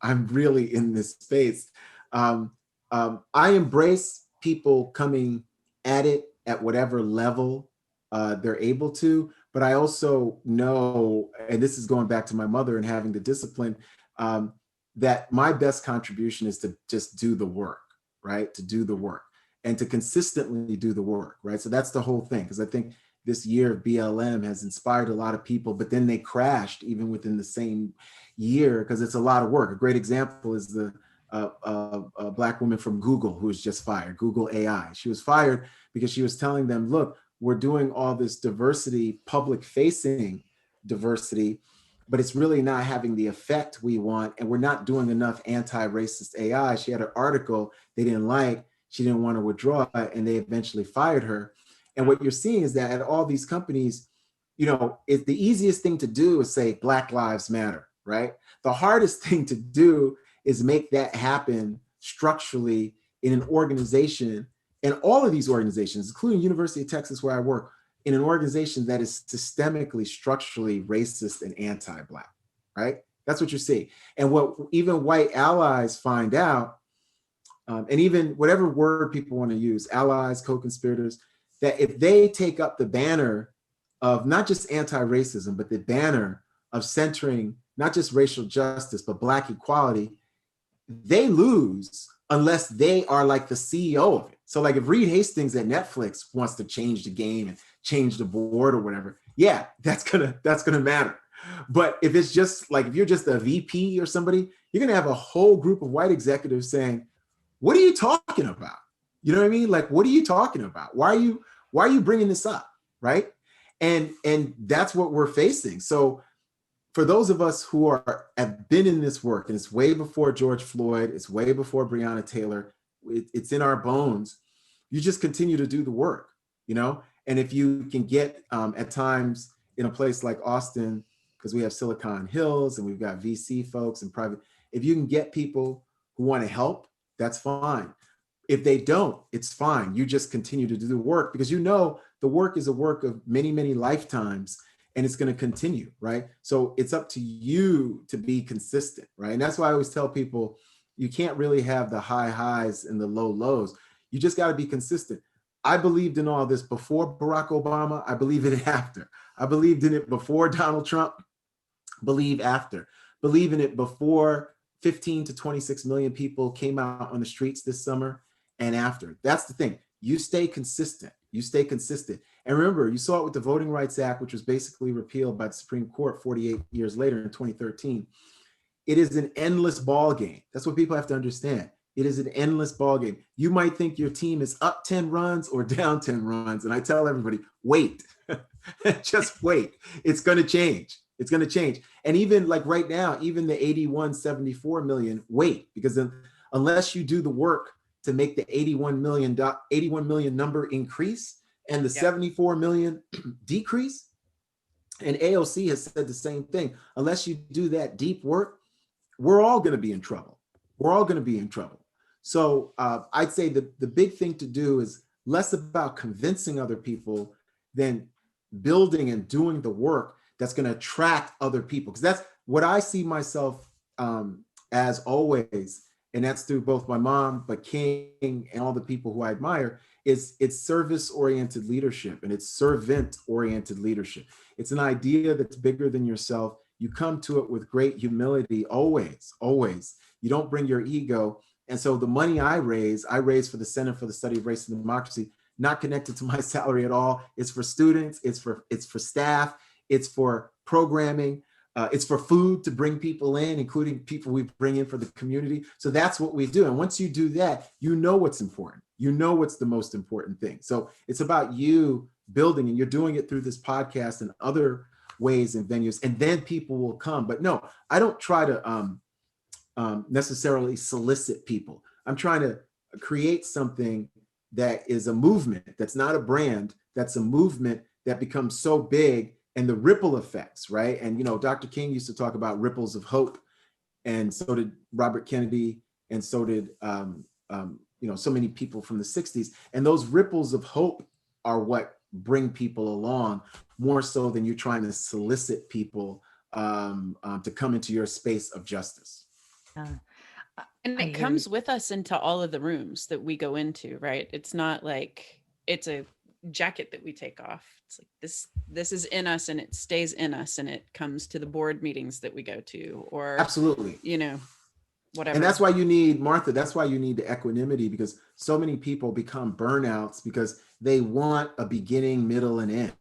I'm really in this space. I embrace people coming at it at whatever level they're able to. But I also know, and this is going back to my mother and having the discipline, that my best contribution is to just do the work, right? To do the work and to consistently do the work, right? So that's the whole thing, because I think this year of BLM has inspired a lot of people, but then they crashed even within the same year, because it's a lot of work. A great example is the a Black woman from Google who was just fired, Google AI. She was fired because she was telling them, look, we're doing all this diversity, public facing diversity, but it's really not having the effect we want. And we're not doing enough anti-racist AI. She had an article they didn't like. She didn't want to withdraw it, and they eventually fired her. And what you're seeing is that at all these companies, it's the easiest thing to do is say Black Lives Matter, right? The hardest thing to do is make that happen structurally in an organization. And all of these organizations, including University of Texas, where I work, in an organization that is systemically, structurally racist and anti-Black, right? That's what you're seeing. And what even white allies find out, and even whatever word people want to use, allies, co-conspirators, that if they take up the banner of not just anti-racism, but the banner of centering not just racial justice, but Black equality, they lose unless they are like the CEO of it. So like if Reed Hastings at Netflix wants to change the game and change the board or whatever, yeah, that's gonna matter. But if it's just like, if you're just a VP or somebody, you're gonna have a whole group of white executives saying, what are you talking about? You know what I mean? Like, what are you talking about? Why are you bringing this up? Right? And that's what we're facing. So for those of us who have been in this work, and it's way before George Floyd, it's way before Breonna Taylor, it's in our bones. You just continue to do the work, you know. And if you can get at times in a place like Austin, because we have Silicon Hills and we've got VC folks and private, if you can get people who want to help, that's fine. If they don't, it's fine. You just continue to do the work, because you know the work is a work of many, many lifetimes, and it's going to continue, right? So it's up to you to be consistent, right? And that's why I always tell people, you can't really have the high highs and the low lows. You just got to be consistent. I believed in all this before Barack Obama. I believe in it after. I believed in it before Donald Trump. Believe after. Believe in it before 15 to 26 million people came out on the streets this summer, and after. That's the thing. You stay consistent. You stay consistent. And remember, you saw it with the Voting Rights Act, which was basically repealed by the Supreme Court 48 years later in 2013. It is an endless ball game. That's what people have to understand. It is an endless ball game. You might think your team is up 10 runs or down 10 runs. And I tell everybody, wait, just wait. It's going to change. It's going to change. And even like right now, even the 81.74 million, wait, because then unless you do the work to make the 81 million number increase and the 74 million decrease, and AOC has said the same thing, unless you do that deep work, we're all going to be in trouble. We're all going to be in trouble. So I'd say the big thing to do is less about convincing other people than building and doing the work that's going to attract other people. Because that's what I see myself as always, and that's through both my mom, but King and all the people who I admire, is it's service-oriented leadership, and it's servant-oriented leadership. It's an idea that's bigger than yourself. You come to it with great humility, always, always. You don't bring your ego. And so the money I raise for the Center for the Study of Race and Democracy, not connected to my salary at all. It's for students, it's for staff, it's for programming, it's for food to bring people in, including people we bring in for the community. So that's what we do. And once you do that, you know what's important. You know what's the most important thing. So it's about you building, and you're doing it through this podcast and other ways and venues, and then people will come. But no, I don't try to necessarily solicit people. I'm trying to create something that is a movement, that's not a brand, that's a movement that becomes so big, and the ripple effects, right? And, you know, Dr. King used to talk about ripples of hope, and so did Robert Kennedy, and so did, you know, so many people from the 60s. And those ripples of hope are what bring people along, more so than you trying to solicit people to come into your space of justice. And it comes with us into all of the rooms that we go into, right? It's not like it's a jacket that we take off. It's like this is in us, and it stays in us, and it comes to the board meetings that we go to, or absolutely, you know, whatever. And that's why you need, Martha, that's why you need the equanimity, because so many people become burnouts because they want a beginning, middle, and end.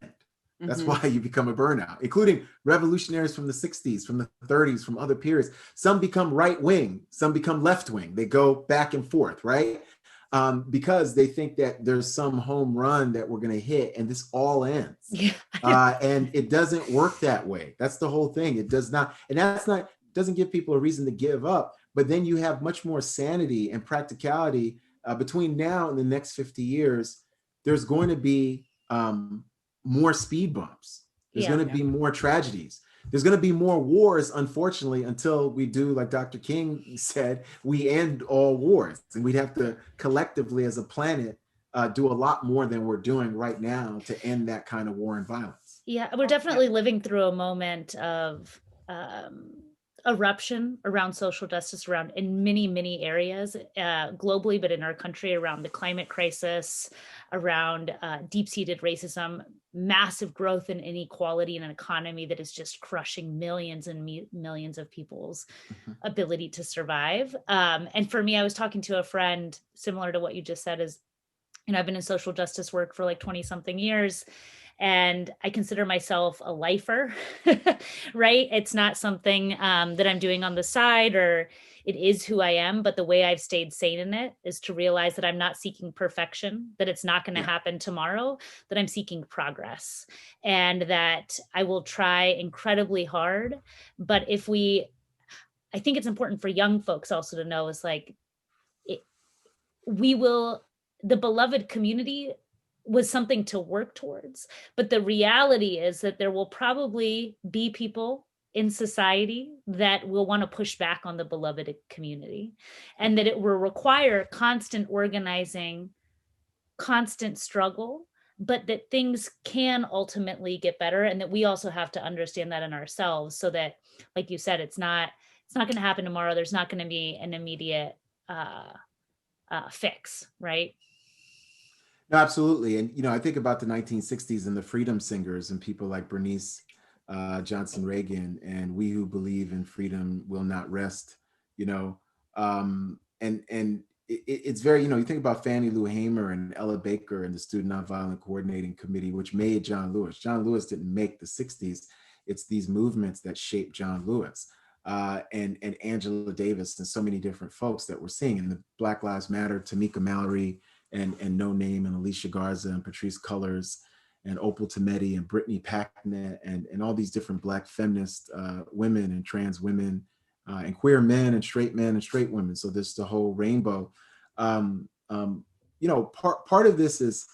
That's why you become a burnout, including revolutionaries from the 60s, from the 30s, from other periods. Some become right wing, some become left wing. They go back and forth, right? Because they think that there's some home run that we're going to hit and this all ends. Yeah. And it doesn't work that way. That's the whole thing. It does not. And that's not, doesn't give people a reason to give up. But then you have much more sanity and practicality between now and the next 50 years. There's going to be more speed bumps. There's going to be more tragedies. There's going to be more wars, unfortunately, until we do, like Dr. King said, we end all wars. And we'd have to collectively as a planet do a lot more than we're doing right now to end that kind of war and violence. Yeah, we're definitely living through a moment of eruption around social justice around in many areas globally, but in our country, around the climate crisis, around deep-seated racism, massive growth in inequality, and an economy that is just crushing millions and millions of people's ability to survive. And for me, I was talking to a friend similar to what you just said, is, you know, I've been in social justice work for like 20 something years. and I consider myself a lifer, right? It's not something that I'm doing on the side, or it is who I am. But the way I've stayed sane in it is to realize that I'm not seeking perfection, that it's not going to Yeah. happen tomorrow, that I'm seeking progress, and that I will try incredibly hard. But I think it's important for young folks also to know is like, it, we will, the beloved community was something to work towards. But the reality is that there will probably be people in society that will want to push back on the beloved community, and that it will require constant organizing, constant struggle, but that things can ultimately get better, and that we also have to understand that in ourselves, so that, like you said, it's not going to happen tomorrow. There's not going to be an immediate fix, right? No, absolutely. And, I think about the 1960s and the freedom singers and people like Bernice Johnson Reagan and We Who Believe in Freedom Will Not Rest, and it's very, you think about Fannie Lou Hamer and Ella Baker and the Student Nonviolent Coordinating Committee, which made John Lewis. John Lewis didn't make the 60s. It's these movements that shaped John Lewis. And Angela Davis and so many different folks that we're seeing in the Black Lives Matter, Tamika Mallory, and No Name, and Alicia Garza, and Patrisse Cullors, and Opal Tometi, and Brittany Packnett, and all these different Black feminist women and trans women, and queer men and straight women. So there's the whole rainbow. Part of this is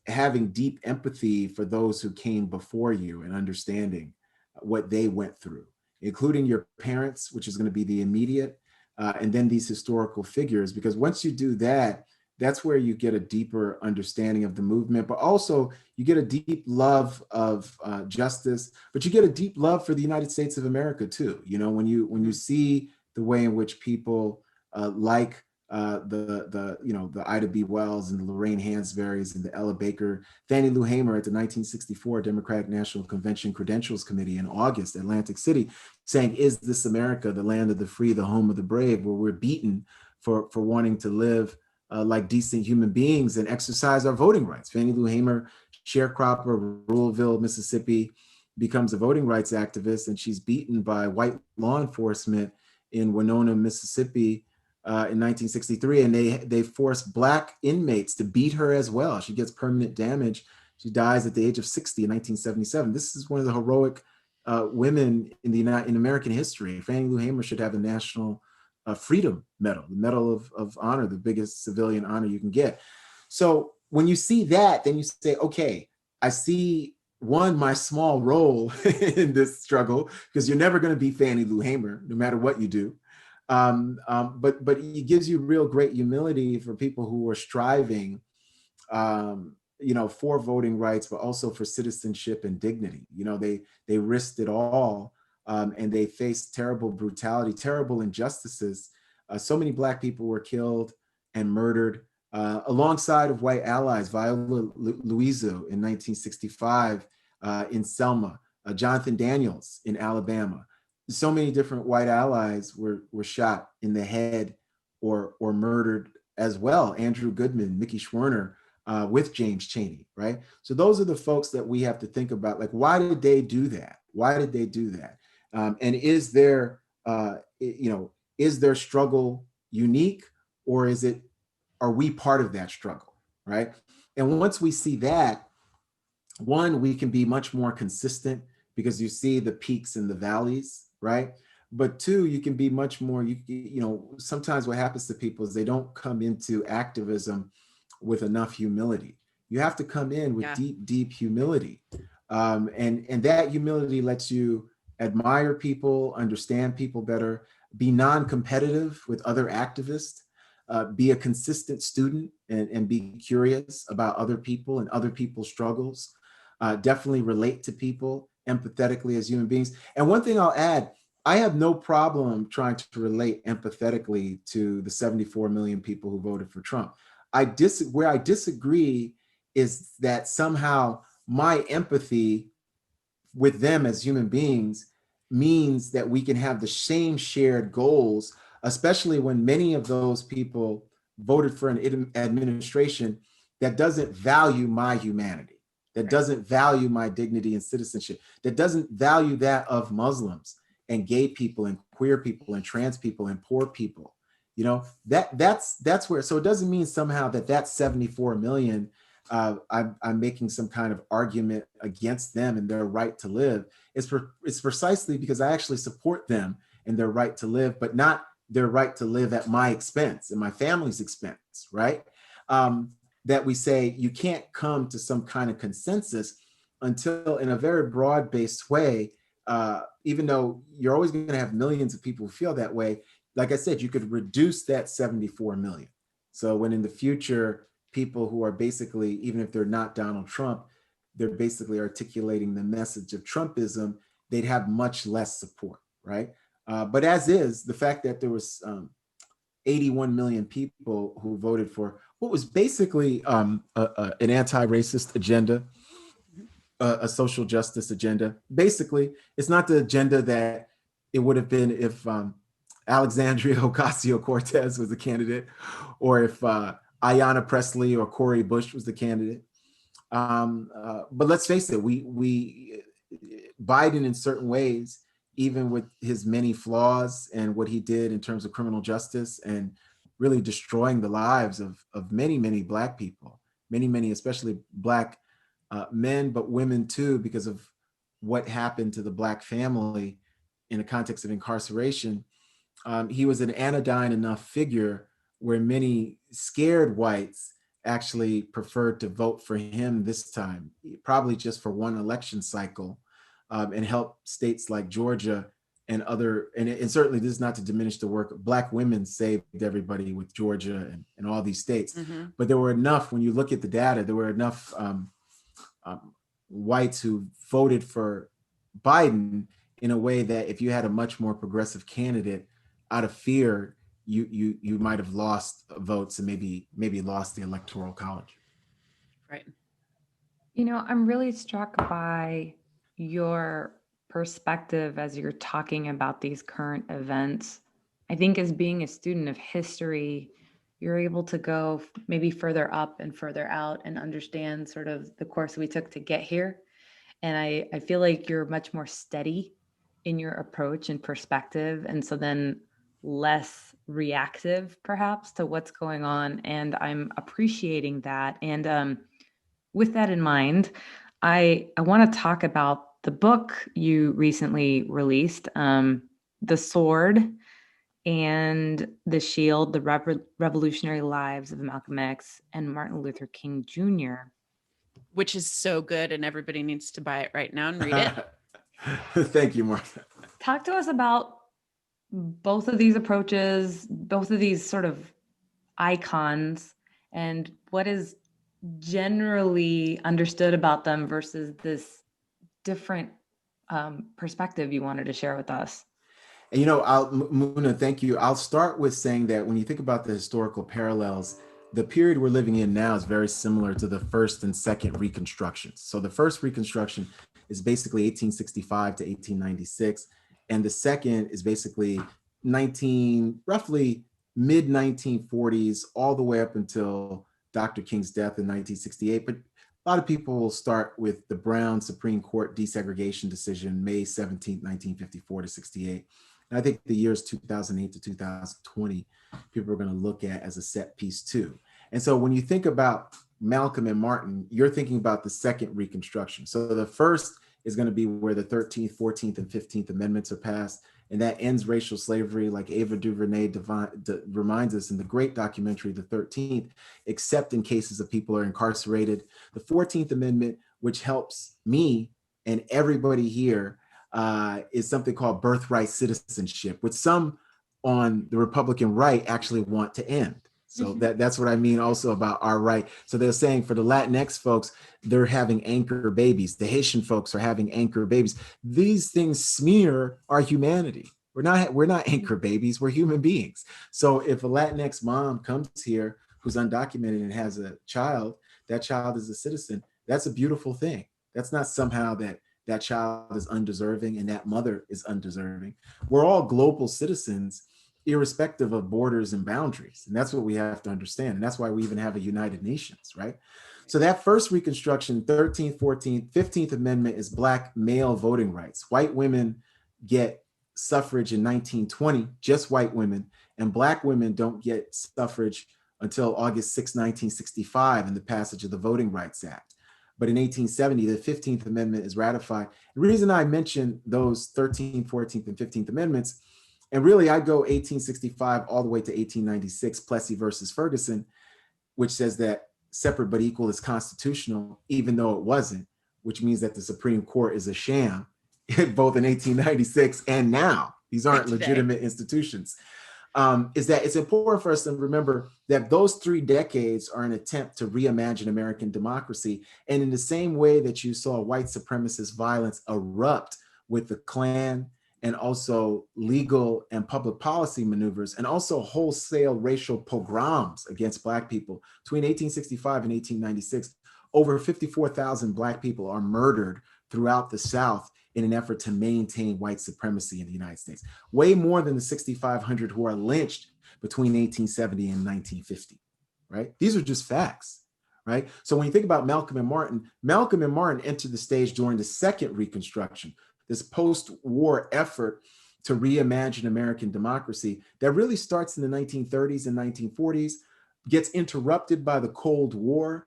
having deep empathy for those who came before you and understanding what they went through, including your parents, which is going to be the immediate, and then these historical figures, because once you do that, that's where you get a deeper understanding of the movement, but also you get a deep love of justice, but you get a deep love for the United States of America too. When you see the way in which people like the Ida B. Wells and the Lorraine Hansberrys and the Ella Baker, Fannie Lou Hamer at the 1964 Democratic National Convention Credentials Committee in August, Atlantic City, saying, "Is this America, the land of the free, the home of the brave, where we're beaten for wanting to live like decent human beings and exercise our voting rights?" Fannie Lou Hamer, sharecropper, Ruralville, Mississippi, becomes a voting rights activist, and she's beaten by white law enforcement in Winona, Mississippi, in 1963, and they force Black inmates to beat her as well. She gets permanent damage. She dies at the age of 60 in 1977. This is one of the heroic women in American history. Fannie Lou Hamer should have a National Freedom Medal, the Medal of Honor, the biggest civilian honor you can get. So when you see that, then you say, okay, I see my small role in this struggle, because you're never going to be Fannie Lou Hamer, no matter what you do. But it gives you real great humility for people who are striving, for voting rights, but also for citizenship and dignity. They risked it all, and they faced terrible brutality, terrible injustices. So many Black people were killed and murdered alongside of white allies. Viola Luiso in 1965 in Selma, Jonathan Daniels in Alabama. So many different white allies were shot in the head or murdered as well. Andrew Goodman, Mickey Schwerner, with James Chaney, right? So those are the folks that we have to think about. Like, why did they do that? Why did they do that? And is their struggle unique, or are we part of that struggle, right? And once we see that, one, we can be much more consistent, because you see the peaks and the valleys, right? But two, you can be much more, sometimes what happens to people is they don't come into activism with enough humility. You have to come in with deep humility. And that humility lets you admire people, understand people better, be non-competitive with other activists, be a consistent student, and be curious about other people and other people's struggles. Definitely relate to people empathetically as human beings. And one thing I'll add, I have no problem trying to relate empathetically to the 74 million people who voted for Trump. Where I disagree is that somehow my empathy with them as human beings means that we can have the same shared goals, especially when many of those people voted for an administration that doesn't value my humanity, that Right. doesn't value my dignity and citizenship, that doesn't value that of Muslims and gay people and queer people and trans people and poor people. You know, that's where, so it doesn't mean somehow that 74 million, I'm making some kind of argument against them and their right to live. It's precisely because I actually support them and their right to live, but not their right to live at my expense and my family's expense, right? That we say you can't come to some kind of consensus until, in a very broad-based way, even though you're always going to have millions of people who feel that way, like I said, you could reduce that 74 million. So when in the future, people who are basically, even if they're not Donald Trump, they're basically articulating the message of Trumpism, they'd have much less support, right? But as is, the fact that there was 81 million people who voted for what was basically an anti-racist agenda, a social justice agenda. Basically, it's not the agenda that it would have been if Alexandria Ocasio-Cortez was the candidate, or if Ayanna Pressley or Cori Bush was the candidate. But let's face it, we Biden in certain ways, even with his many flaws and what he did in terms of criminal justice and really destroying the lives of many Black people, many, especially Black men, but women too, because of what happened to the Black family in the context of incarceration. He was an anodyne enough figure where many scared whites actually preferred to vote for him this time, probably just for one election cycle, and help states like Georgia and other, and certainly this is not to diminish the work. Black women saved everybody with Georgia and all these states. Mm-hmm. But there were enough, when you look at the data, there were enough whites who voted for Biden in a way that if you had a much more progressive candidate, out of fear, you might have lost votes and maybe lost the electoral college. Right. You know, I'm really struck by your perspective as you're talking about these current events. I think as being a student of history, you're able to go maybe further up and further out and understand sort of the course we took to get here. And I feel like you're much more steady in your approach and perspective. And so then less reactive perhaps to what's going on. And I'm appreciating that. And with that in mind, I want to talk about the book you recently released, The Sword and the Shield, the Revolutionary Lives of Malcolm X and Martin Luther King Jr. Which is so good, and everybody needs to buy it right now and read it. Thank you, Martha. Talk to us about both of these approaches, both of these sort of icons, and what is generally understood about them versus this different perspective you wanted to share with us. And Muna, thank you. I'll start with saying that when you think about the historical parallels, the period we're living in now is very similar to the first and second reconstructions. So the first reconstruction is basically 1865 to 1896, and the second is basically roughly mid 1940s, all the way up until Dr. King's death in 1968. But a lot of people will start with the Brown Supreme Court desegregation decision, May 17, 1954 to 68. And I think the years 2008 to 2020, people are going to look at as a set piece too. And so when you think about Malcolm and Martin, you're thinking about the second Reconstruction. So the first is going to be where the 13th, 14th, and 15th Amendments are passed, and that ends racial slavery, like Ava DuVernay reminds us in the great documentary, The 13th, except in cases of people are incarcerated. The 14th Amendment, which helps me and everybody here, is something called birthright citizenship, which some on the Republican right actually want to end. So that's what I mean also about our right. So they're saying for the Latinx folks, they're having anchor babies. The Haitian folks are having anchor babies. These things smear our humanity. We're not anchor babies. We're human beings. So if a Latinx mom comes here who's undocumented and has a child, that child is a citizen. That's a beautiful thing. That's not somehow that child is undeserving and that mother is undeserving. We're all global citizens, irrespective of borders and boundaries. And that's what we have to understand. And that's why we even have a United Nations, right? So that first Reconstruction, 13th, 14th, 15th Amendment is Black male voting rights. White women get suffrage in 1920, just white women, and Black women don't get suffrage until August 6, 1965, in the passage of the Voting Rights Act. But in 1870, the 15th Amendment is ratified. The reason I mention those 13th, 14th, and 15th Amendments, and really I go 1865 all the way to 1896, Plessy versus Ferguson, which says that separate but equal is constitutional, even though it wasn't, which means that the Supreme Court is a sham, both in 1896 and now. These aren't legitimate institutions. Is that it's important for us to remember that those 3 decades are an attempt to reimagine American democracy. And in the same way that you saw white supremacist violence erupt with the Klan, and also legal and public policy maneuvers, and also wholesale racial pogroms against Black people, between 1865 and 1896, over 54,000 Black people are murdered throughout the South in an effort to maintain white supremacy in the United States. Way more than the 6,500 who are lynched between 1870 and 1950, right? These are just facts, right? So when you think about Malcolm and Martin entered the stage during the second Reconstruction, this post-war effort to reimagine American democracy that really starts in the 1930s and 1940s, gets interrupted by the Cold War,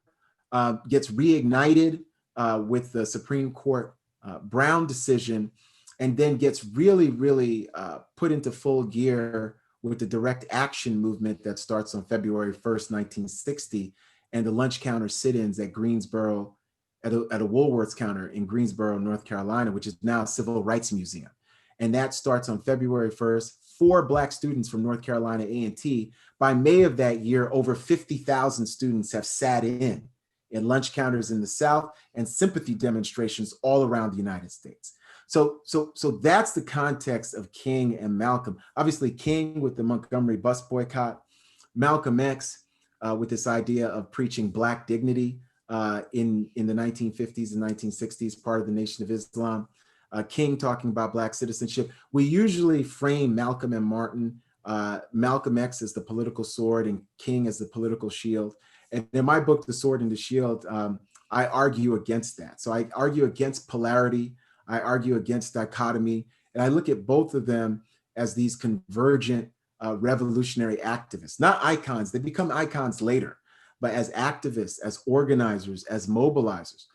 gets reignited with the Supreme Court Brown decision, and then gets really put into full gear with the direct action movement that starts on February 1st, 1960, and the lunch counter sit-ins at Greensboro, at a Woolworths counter in Greensboro, North Carolina, which is now a civil rights museum. And that starts on February 1st, 4 Black students from North Carolina A&T. By May of that year, over 50,000 students have sat in lunch counters in the South and sympathy demonstrations all around the United States. So that's the context of King and Malcolm. Obviously, King with the Montgomery bus boycott, Malcolm X with this idea of preaching Black dignity, in the 1950s and 1960s, part of the Nation of Islam. King talking about Black citizenship. We usually frame Malcolm and Martin, Malcolm X as the political sword and King as the political shield. And in my book, The Sword and the Shield, I argue against that. So I argue against polarity. I argue against dichotomy. And I look at both of them as these convergent revolutionary activists, not icons. They become icons later, but as activists, as organizers, as mobilizers.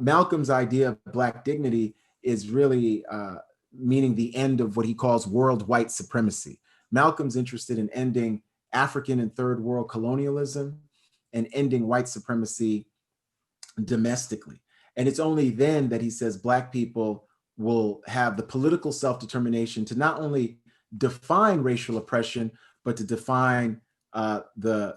Malcolm's idea of Black dignity is really meaning the end of what he calls world white supremacy. Malcolm's interested in ending African and third world colonialism and ending white supremacy domestically. And it's only then that he says Black people will have the political self-determination to not only define racial oppression, but to define the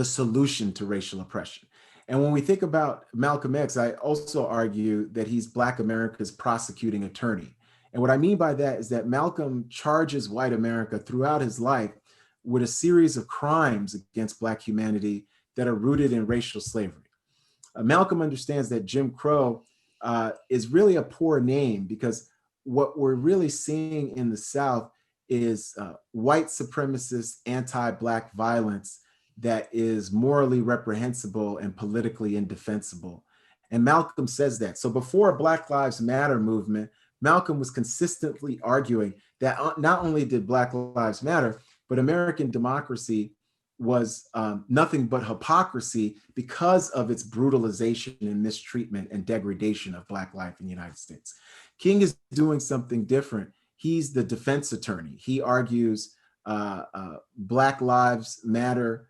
solution to racial oppression. And when we think about Malcolm X, I also argue that he's Black America's prosecuting attorney. And what I mean by that is that Malcolm charges white America throughout his life with a series of crimes against Black humanity that are rooted in racial slavery. Malcolm understands that Jim Crow is really a poor name, because what we're really seeing in the South is white supremacist anti-Black violence that is morally reprehensible and politically indefensible. And Malcolm says that. So before Black Lives Matter movement, Malcolm was consistently arguing that not only did Black Lives Matter, but American democracy was nothing but hypocrisy because of its brutalization and mistreatment and degradation of Black life in the United States. King is doing something different. He's the defense attorney. He argues Black Lives Matter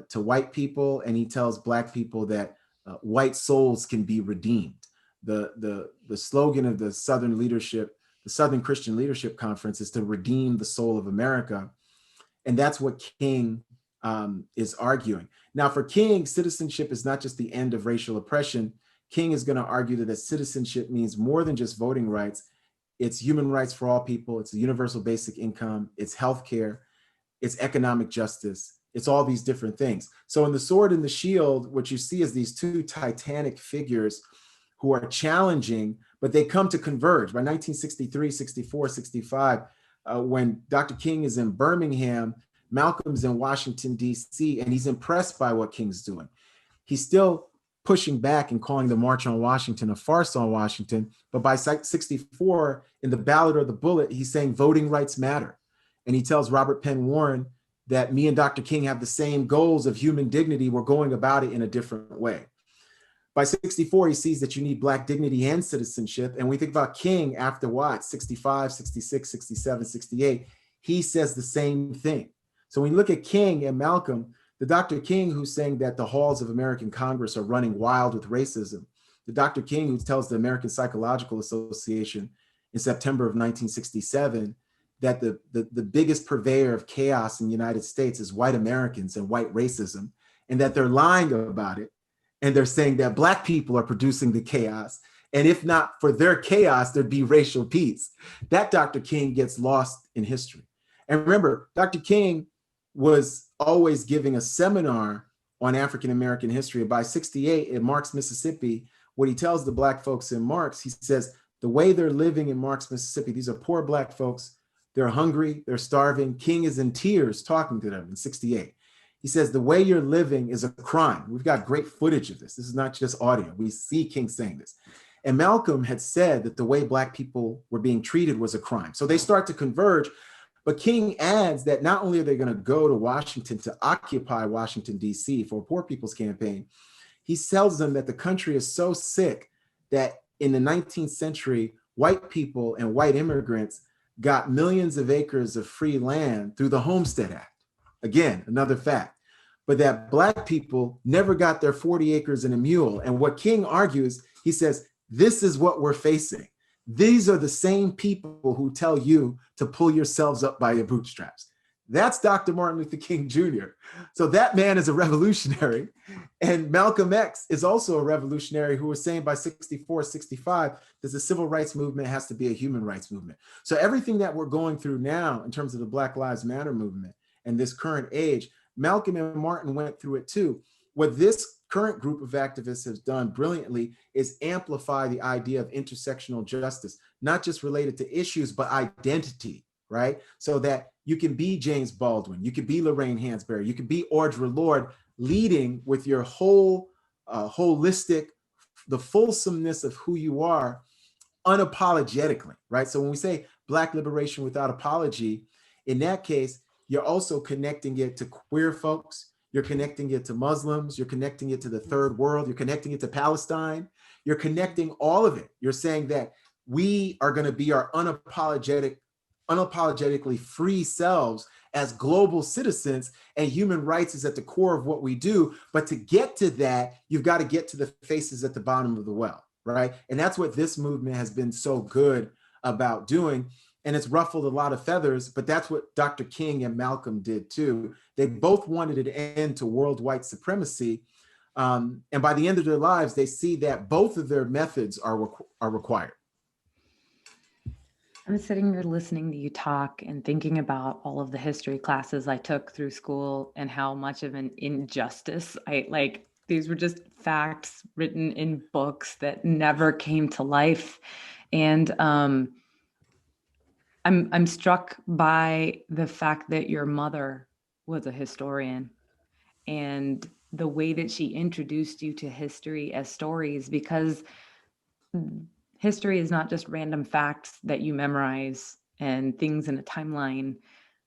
to white people, and he tells Black people that white souls can be redeemed. The slogan of the Southern leadership, the Southern Christian Leadership Conference, is to redeem the soul of America. And that's what King is arguing. Now, for King, citizenship is not just the end of racial oppression. King is going to argue that citizenship means more than just voting rights. It's human rights for all people. It's a universal basic income. It's healthcare. It's economic justice. It's all these different things. So in The Sword and the Shield, what you see is these two titanic figures who are challenging, but they come to converge. By 1963, 64, 65, when Dr. King is in Birmingham, Malcolm's in Washington, D.C., and he's impressed by what King's doing. He's still pushing back and calling the March on Washington a farce on Washington. But by 64, in the Ballad or the Bullet, he's saying voting rights matter. And he tells Robert Penn Warren that me and Dr. King have the same goals of human dignity. We're going about it in a different way. By 64, he sees that you need Black dignity and citizenship. And we think about King after what, 65, 66, 67, 68, he says the same thing. So when you look at King and Malcolm, the Dr. King who's saying that the halls of American Congress are running wild with racism, the Dr. King who tells the American Psychological Association in September of 1967 that the biggest purveyor of chaos in the United States is white Americans and white racism, and that they're lying about it. And they're saying that Black people are producing the chaos. And if not for their chaos, there'd be racial peace. That Dr. King gets lost in history. And remember, Dr. King was always giving a seminar on African-American history. By 68 in Marks, Mississippi, what he tells the Black folks in Marks, he says, the way they're living in Marks, Mississippi, these are poor Black folks. They're hungry, they're starving. King is in tears talking to them in 68. He says, the way you're living is a crime. We've got great footage of this. This is not just audio. We see King saying this. And Malcolm had said that the way Black people were being treated was a crime. So they start to converge. But King adds that not only are they going to go to Washington to occupy Washington, D.C. for a poor people's campaign, he tells them that the country is so sick that in the 19th century, white people and white immigrants got millions of acres of free land through the Homestead Act. Again, another fact. But that Black people never got their 40 acres and a mule. And what King argues, he says, this is what we're facing. These are the same people who tell you to pull yourselves up by your bootstraps. That's Dr. Martin Luther King Jr. So that man is a revolutionary. And Malcolm X is also a revolutionary who was saying by 64, 65, that the civil rights movement has to be a human rights movement. So everything that we're going through now in terms of the Black Lives Matter movement and this current age, Malcolm and Martin went through it too. What this current group of activists has done brilliantly is amplify the idea of intersectional justice, not just related to issues, but identity, right? So that you can be James Baldwin, you can be Lorraine Hansberry, you can be Audre Lorde, leading with your whole holistic, the fulsomeness of who you are unapologetically, right? So when we say Black liberation without apology, in that case, you're also connecting it to queer folks, you're connecting it to Muslims, you're connecting it to the third world, you're connecting it to Palestine, you're connecting all of it. You're saying that we are going to be our unapologetically free selves as global citizens, and human rights is at the core of what we do. But to get to that, you've got to get to the faces at the bottom of the well, right? And that's what this movement has been so good about doing. And it's ruffled a lot of feathers, but that's what Dr. King and Malcolm did too. They both wanted an end to world white supremacy. And by the end of their lives, they see that both of their methods are required. I'm sitting here listening to you talk and thinking about all of the history classes I took through school and how much of an injustice these were just facts written in books that never came to life. And I'm struck by the fact that your mother was a historian and the way that she introduced you to history as stories, because history is not just random facts that you memorize and things in a timeline.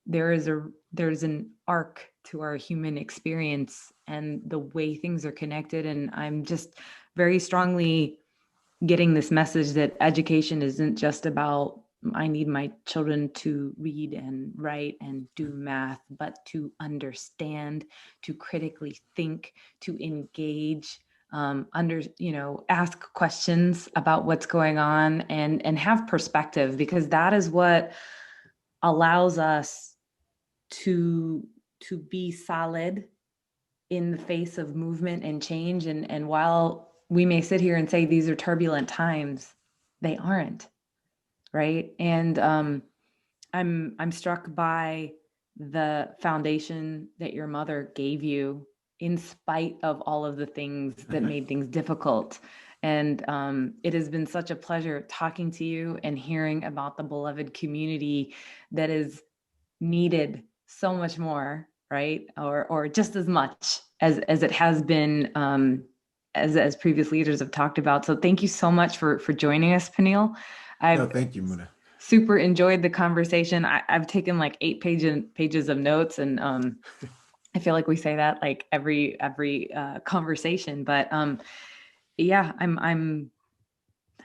There's an arc to our human experience and the way things are connected. And I'm just very strongly getting this message that education isn't just about, I need my children to read and write and do math, but to understand, to critically think, to engage, ask questions about what's going on and have perspective, because that is what allows us to be solid in the face of movement and change. And while we may sit here and say these are turbulent times, they aren't, right? And I'm struck by the foundation that your mother gave you in spite of all of the things that made things difficult. And it has been such a pleasure talking to you and hearing about the beloved community that is needed so much more right? Or just as much as it has been, as previous leaders have talked about. So thank you so much for joining us, Peniel. No, I've thank you, Muna. super enjoyed the conversation. I've taken like 8 pages of notes, and I feel like we say that like every conversation. But yeah, I don't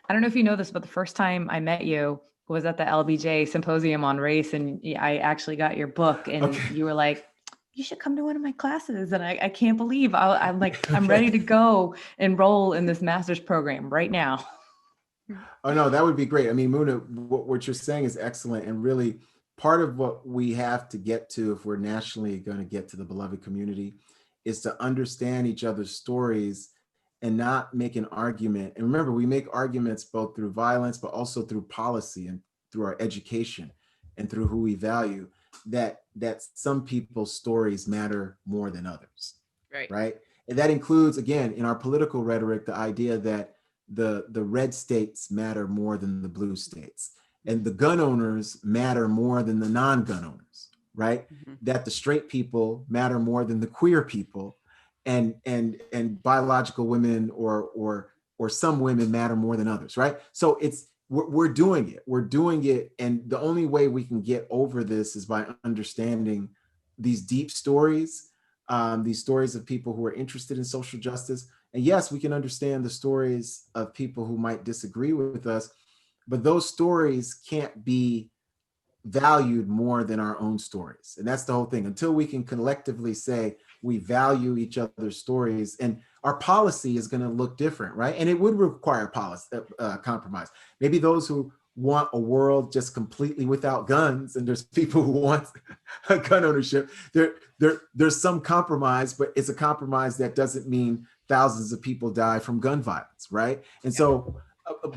know if you know this, but the first time I met you was at the LBJ symposium on race, and I actually got your book, and Okay. you were like, you should come to one of my classes. And I can't believe I'm like, I'm Okay. ready to go enroll in this master's program right now. Oh no, that would be great. I mean, Muna, what you're saying is excellent, and really part of what we have to get to if we're nationally going to get to the beloved community is to understand each other's stories and not make an argument. And remember, we make arguments both through violence, but also through policy and through our education and through who we value. That some people's stories matter more than others, Right. right? And that includes, again, in our political rhetoric, the idea that the red states matter more than the blue states, and the gun owners matter more than the non-gun owners, right? Mm-hmm. That the straight people matter more than the queer people, and biological women or some women matter more than others, right? So we're doing it, and the only way we can get over this is by understanding these deep stories, these stories of people who are interested in social justice. And yes, we can understand the stories of people who might disagree with us, but those stories can't be valued more than our own stories. And that's the whole thing. Until we can collectively say we value each other's stories, and our policy is going to look different, right? And it would require policy compromise. Maybe those who want a world just completely without guns, and there's people who want gun ownership. There's some compromise, but it's a compromise that doesn't mean thousands of people die from gun violence, right? And so,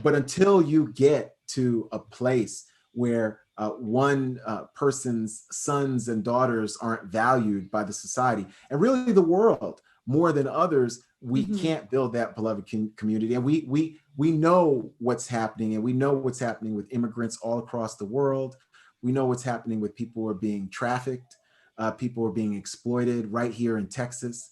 but until you get to a place where one person's sons and daughters aren't valued by the society and really the world more than others, we can't build that beloved community. And we know what's happening, and we know what's happening with immigrants all across the world. We know what's happening with people who are being trafficked, people who are being exploited right here in Texas.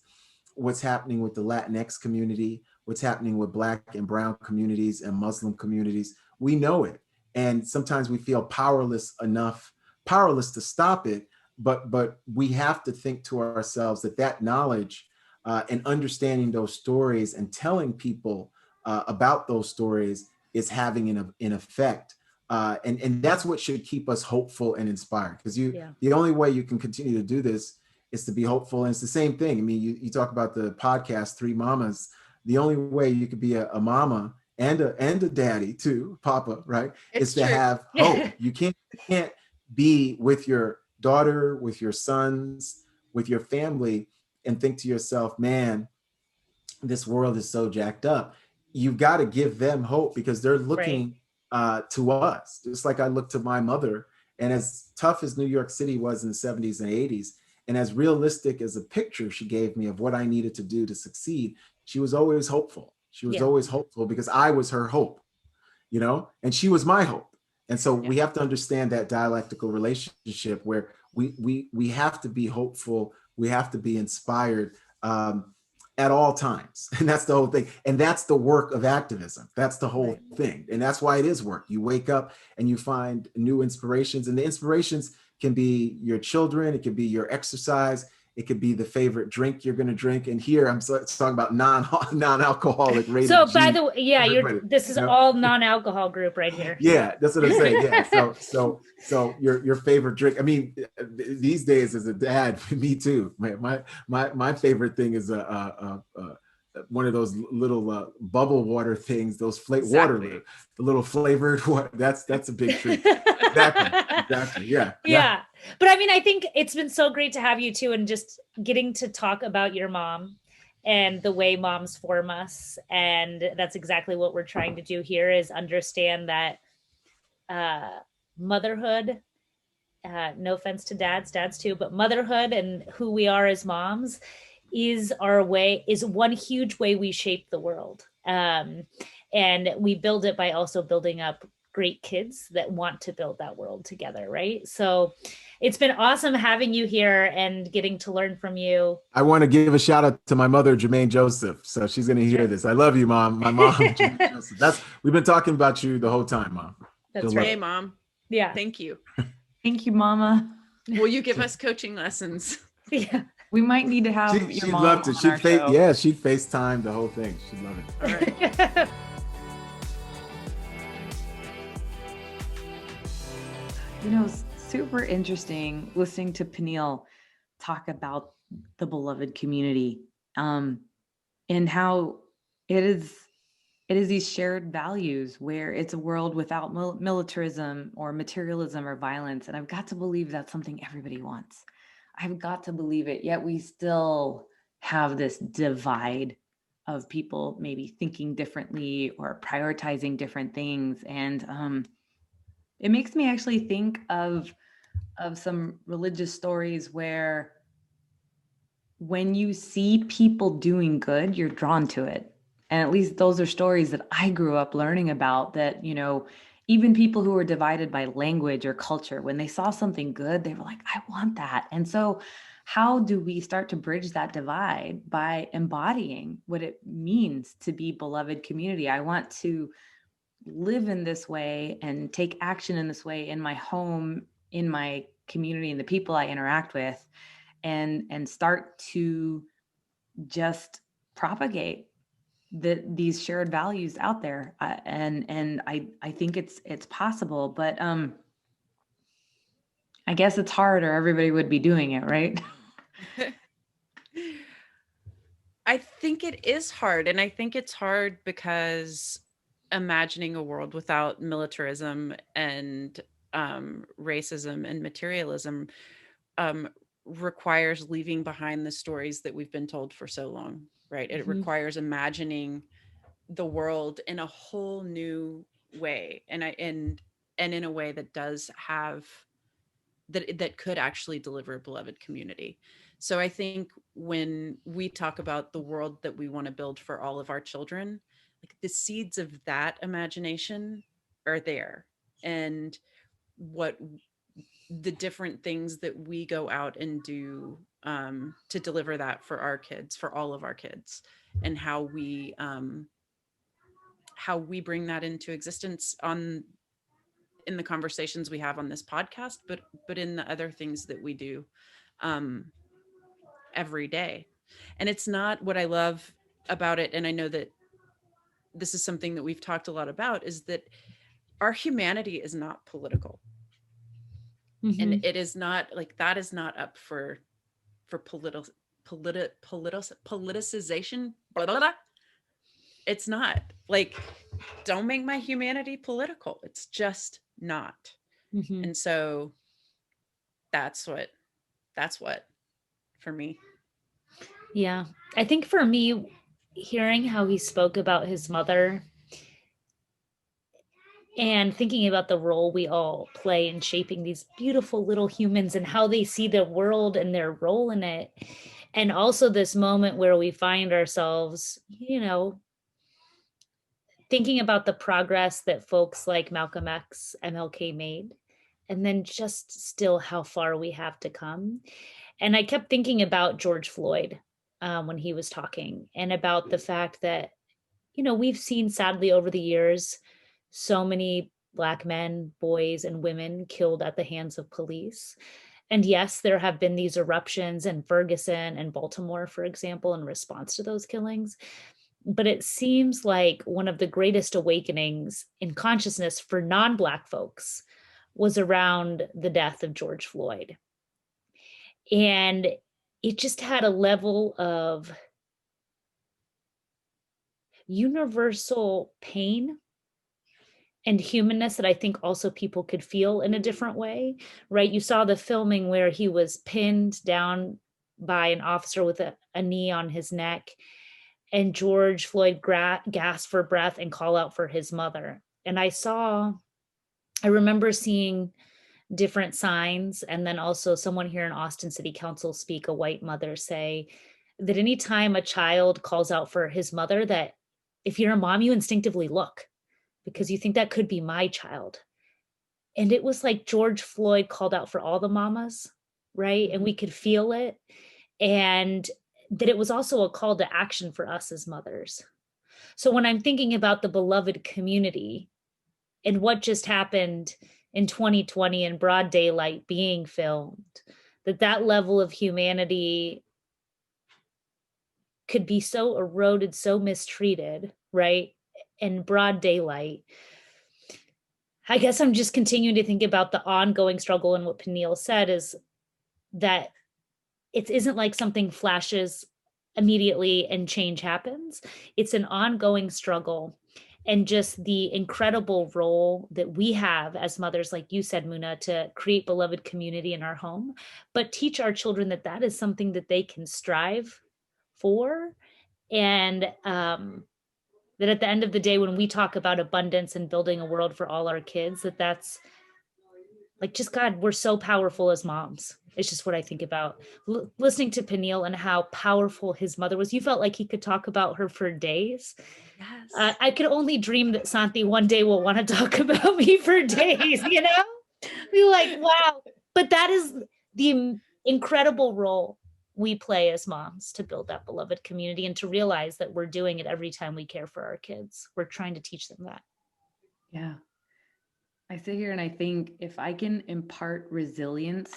What's happening with the Latinx community, what's happening with Black and brown communities and Muslim communities. We know it. And sometimes we feel powerless to stop it. But we have to think to ourselves that knowledge and understanding those stories and telling people about those stories is having an effect. And that's what should keep us hopeful and inspired. Because the only way you can continue to do this is to be hopeful. And it's the same thing. I mean, you talk about the podcast, Three Mamas. The only way you could be a mama and a daddy too, papa, right? Is to have hope. You can't be with your daughter, with your sons, with your family, and think to yourself, man, this world is so jacked up. You've got to give them hope, because they're looking to us, just like I look to my mother. And as tough as New York City was in the 70s and 80s, and as realistic as a picture she gave me of what I needed to do to succeed, she was always hopeful. She was always hopeful because I was her hope, and she was my hope. And so we have to understand that dialectical relationship where we have to be hopeful, we have to be inspired at all times. And that's the whole thing. And that's the work of activism. That's the whole thing. And that's why it is work. You wake up and you find new inspirations, and the inspirations can be your children, it could be your exercise, it could be the favorite drink you're going to drink. And here I'm talking about non-alcoholic rated So G. by the way, this is all non-alcohol group right here. Yeah, that's what I'm saying. Yeah. So your favorite drink. I mean, these days as a dad, me too. My favorite thing is one of those little bubble water things, those water, the little flavored water. That's a big treat. Exactly. Yeah. But I mean, I think it's been so great to have you too, and just getting to talk about your mom and the way moms form us. And that's exactly what we're trying to do here, is understand that motherhood, no offense to dads too, but motherhood and who we are as moms is one huge way we shape the world. And we build it by also building up great kids that want to build that world together, right? So it's been awesome having you here and getting to learn from you. I want to give a shout out to my mother, Jermaine Joseph. So she's going to hear Sure. this. I love you, Mom. My mom, Jermaine Joseph. We've been talking about you the whole time, Mom. That's Hey, right. Mom. Yeah. Thank you. Thank you, Mama. Will you give us coaching lessons? Yeah. We might need to have your She'd mom love to. on our show. Yeah, she'd FaceTime the whole thing. She'd love it. All right. You know, super interesting listening to Peniel talk about the beloved community, and how it is these shared values where it's a world without militarism or materialism or violence. And I've got to believe that's something everybody wants. I've got to believe it. Yet we still have this divide of people maybe thinking differently or prioritizing different things. And it makes me actually think of some religious stories where when you see people doing good, you're drawn to it. And at least those are stories that I grew up learning about, that, you know, even people who were divided by language or culture, when they saw something good, they were like, I want that. And so how do we start to bridge that divide? By embodying what it means to be beloved community. I want to live in this way and take action in this way in my home, in my community, and the people I interact with, and start to just propagate these shared values out there. And I think it's possible, but I guess it's hard, or everybody would be doing it, right? I think it is hard. And I think it's hard because imagining a world without militarism and racism and materialism requires leaving behind the stories that we've been told for so long, right? It requires imagining the world in a whole new way, and in a way that does have that could actually deliver a beloved community. So I think when we talk about the world that we want to build for all of our children, like the seeds of that imagination are there. And what the different things that we go out and do to deliver that for our kids, for all of our kids, and how we bring that into existence in the conversations we have on this podcast, but in the other things that we do every day. And it's not, what I love about it, and I know that this is something that we've talked a lot about, is that our humanity is not political. And it is not like, that is not up for politicization. Blah, blah, blah. It's not. Like, don't make my humanity political. It's just not. And so that's what for me. Yeah. I think for me, hearing how he spoke about his mother and thinking about the role we all play in shaping these beautiful little humans and how they see the world and their role in it. And also this moment where we find ourselves, you know, thinking about the progress that folks like Malcolm X, MLK made, and then just still how far we have to come. And I kept thinking about George Floyd when he was talking, and about the fact that, you know, we've seen sadly over the years so many Black men, boys, and women killed at the hands of police. And yes, there have been these eruptions in Ferguson and Baltimore, for example, in response to those killings. But it seems like one of the greatest awakenings in consciousness for non-Black folks was around the death of George Floyd. And it just had a level of universal pain and humanness that I think also people could feel in a different way, right? You saw the filming where he was pinned down by an officer with a knee on his neck, and George Floyd gasped for breath and call out for his mother. And I remember seeing different signs, and then also someone here in Austin City Council speak, a white mother, say that anytime a child calls out for his mother, that if you're a mom, you instinctively look, because you think that could be my child. And it was like George Floyd called out for all the mamas, right? And we could feel it. And that it was also a call to action for us as mothers. So when I'm thinking about the beloved community and what just happened in 2020 in broad daylight being filmed, that level of humanity could be so eroded, so mistreated, right? In broad daylight. I guess I'm just continuing to think about the ongoing struggle, and what Peniel said is that it isn't like something flashes immediately and change happens. It's an ongoing struggle, and just the incredible role that we have as mothers, like you said, Muna, to create beloved community in our home, but teach our children that that is something that they can strive for. And that at the end of the day, when we talk about abundance and building a world for all our kids, that's like, just God, we're so powerful as moms. It's just what I think about. Listening to Peniel and how powerful his mother was. You felt like he could talk about her for days. Yes. I could only dream that Santi one day will want to talk about me for days, you know? Be like, wow. But that is the incredible role we play as moms to build that beloved community, and to realize that we're doing it every time we care for our kids. We're trying to teach them that. Yeah. I sit here and I think if I can impart resilience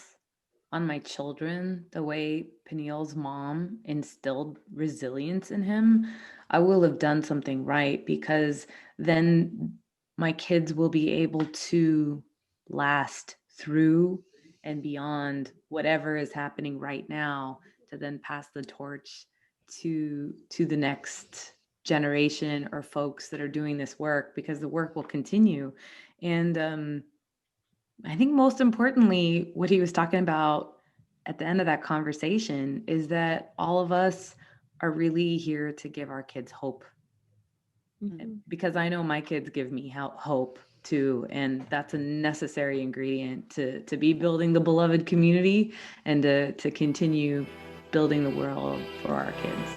on my children the way Peniel's mom instilled resilience in him, I will have done something right, because then my kids will be able to last through and beyond whatever is happening right now, to then pass the torch to the next generation or folks that are doing this work, because the work will continue. And I think most importantly, what he was talking about at the end of that conversation is that all of us are really here to give our kids hope. Because I know my kids give me hope too, and that's a necessary ingredient to be building the beloved community and to continue building the world for our kids.